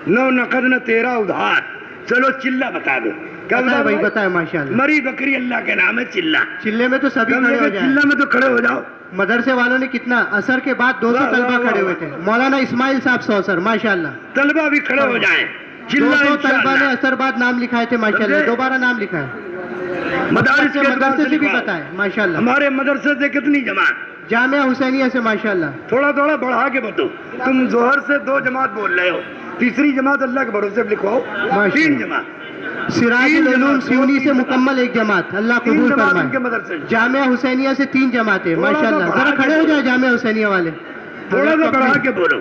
9 نقد نہ 13 ادھار. چلو چلہ بتا دو. کیا بتائے بھائی, بتائے ماشاءاللہ. مری بکری اللہ کے نام ہے چلہ. چلے میں تو سبھی کھڑے ہو جائیں. چلہ میں تو کھڑے ہو جاؤ. مدرسے والوں نے کتنا, اثر کے بعد 200 طلبہ کھڑے ہوئے تھے. مولانا اسماعیل صاحب سوسر ماشاءاللہ. طلبہ بھی کھڑے ہو جائیں. 200 طلبہ نے اثر بعد نام لکھائے تھے ماشاءاللہ. دوبارہ نام لکھا ہے. مدرسے سے بھی بتائے ماشاءاللہ. ہمارے مدرسے سے کتنی جماعت؟ جامعہ حسینیہ سے ماشاءاللہ. تھوڑا بڑھا کے بتو. تم ظہر سے 2 جماعت بول رہے ہو, تیسری جماعت اللہ کے بھروسے لکھواؤ. 3 جماعت. سراج العلوم سیونی سے مکمل 1 جماعت. اللہ قبول فرمائے. جامعہ حسینیہ سے 3 جماعتیں ماشاءاللہ. ذرا کھڑے ہو جائے جامعہ حسینیہ والے, تھوڑا سا بڑھا کے بولو,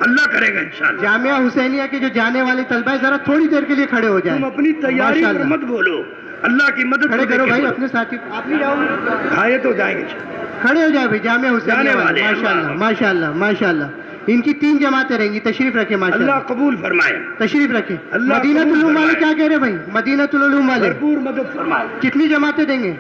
اللہ کرے گا انشاءاللہ. جامعہ حسینیہ کے جو جانے والے طلبہ ہیں ذرا تھوڑی دیر کے لیے کھڑے ہو جائیں. تم اپنی تیاری پر مت بولو, اللہ کی مدد کھڑے کرو بھائی اپنے ساتھی. آپ نہیں جاؤ کھائے تو جائیں گے. کھڑے ہو جائے بھائی. جامعہ حسینیہ والے ماشاءاللہ ماشاءاللہ ماشاءاللہ. ان کی 3 جماعتیں رہیں گی. تشریف رکھیں ماشاء اللہ اللہ, قبول فرمائے, تشریف رکھیں. اللہ مدینہ قبول العلوم والے فرمائے. کیا کہہ رہے ہیں بھائی؟ مدینہ العلوم والے بھرپور مدد فرمائے. کتنی جماعتیں دیں گے؟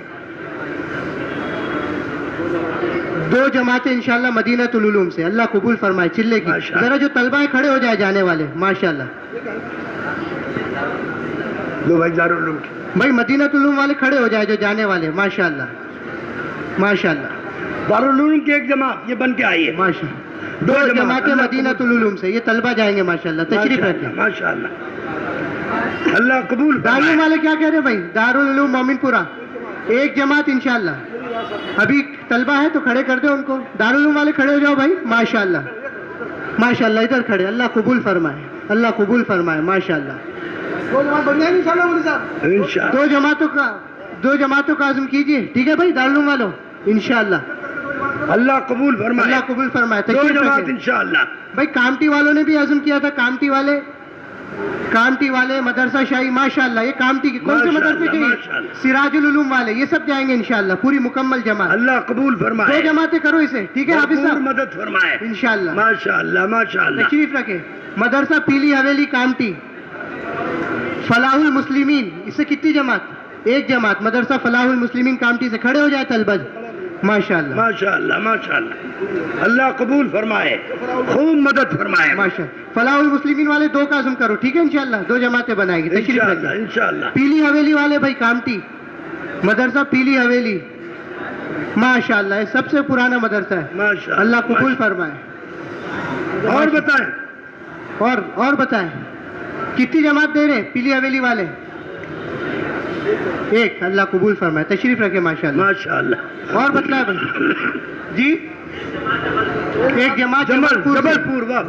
2 جماعتیں انشاءاللہ مدینہ العلوم سے. اللہ قبول فرمائے. چلے کی ماشاءاللہ. ذرا جو طلبہ ہیں کھڑے ہو جائے جانے والے ماشاءاللہ. دو بھائی دارالعلوم کی. بھائی مدینہ العلوم والے کھڑے ہو جائے جو جانے والے ماشاءاللہ ماشاءاللہ دارالعلوم کی ایک جماعت یہ بن کے آئی ہے. ماشاءاللہ. دو 2 جماعت جماعتیں اللہ مدینہ العلوم سے, یہ طلبہ جائیں گے ماشاءاللہ. تشریف رکھیں. ماشاء اللہ. اللہ قبول دارالعلوم فرمائے. والے کیا کہہ رہے ہیں بھائی؟ دارالعلوم مومن پورہ ایک جماعت انشاءاللہ. ابھی طلبہ ہے تو کھڑے کر دیں ان کو. دارالعلوم والے کھڑے ہو جاؤ بھائی ماشاءاللہ ماشاءاللہ. ادھر کھڑے. اللہ قبول فرمائے, اللہ قبول فرمائے ماشاءاللہ. انشاءاللہ. دو جماعتوں کا عزم کیجئے, ٹھیک ہے بھائی دارالعلوم والوں انشاءاللہ. اللہ قبول فرمائے. اللہ قبول فرمائے. 2 تشریف جماعت رکھیں. انشاءاللہ. بھائی کامٹی والوں نے بھی عزم کیا تھا. کامٹی والے مدرسہ شاہی ماشاءاللہ. یہ کامٹی کی کون سے مدرسے ماشاءاللہ. کے؟ سراج العلوم والے. یہ سب جائیں گے انشاءاللہ, پوری مکمل جماعت. اللہ قبول 2 فرمائے. جماعتیں کرو اسے, ٹھیک ہے حافظ بھرپور صاحب مدد فرمائے. انشاءاللہ. ماشاءاللہ ماشاءاللہ. تشریف رکھیں. مدرسہ پیلی حویلی کامٹی فلاح المسلمین, اس سے کتنی جماعت؟ 1 جماعت. مدرسہ فلاح المسلمین کامٹی سے کھڑے ہو جائے طلبہ ماشاءاللہ ماشاءاللہ ماشاءاللہ. اللہ قبول فرمائے, خوب مدد فرمائے. ماشاءاللہ. فلاح المسلمین والے 2 کا عزم کرو, ٹھیک ہے انشاءاللہ. 2 جماعتیں بنائیں گے. تشریف انشاءاللہ رکھیں. انشاءاللہ. پیلی حویلی والے بھائی کامٹی مدرسہ پیلی حویلی ماشاءاللہ. یہ سب سے پرانا مدرسہ ہے. ماشاءاللہ. اللہ قبول فرمائے. اور بتائیں. اور بتائیں کتنی جماعت دے رہے ہیں پیلی حویلی والے؟ 1. اللہ قبول فرمائے. تشریف رکھے ماشاءاللہ. ماشاءاللہ. اور بتلائے بھائی جی. 1 جماعت جبل پور. واہ.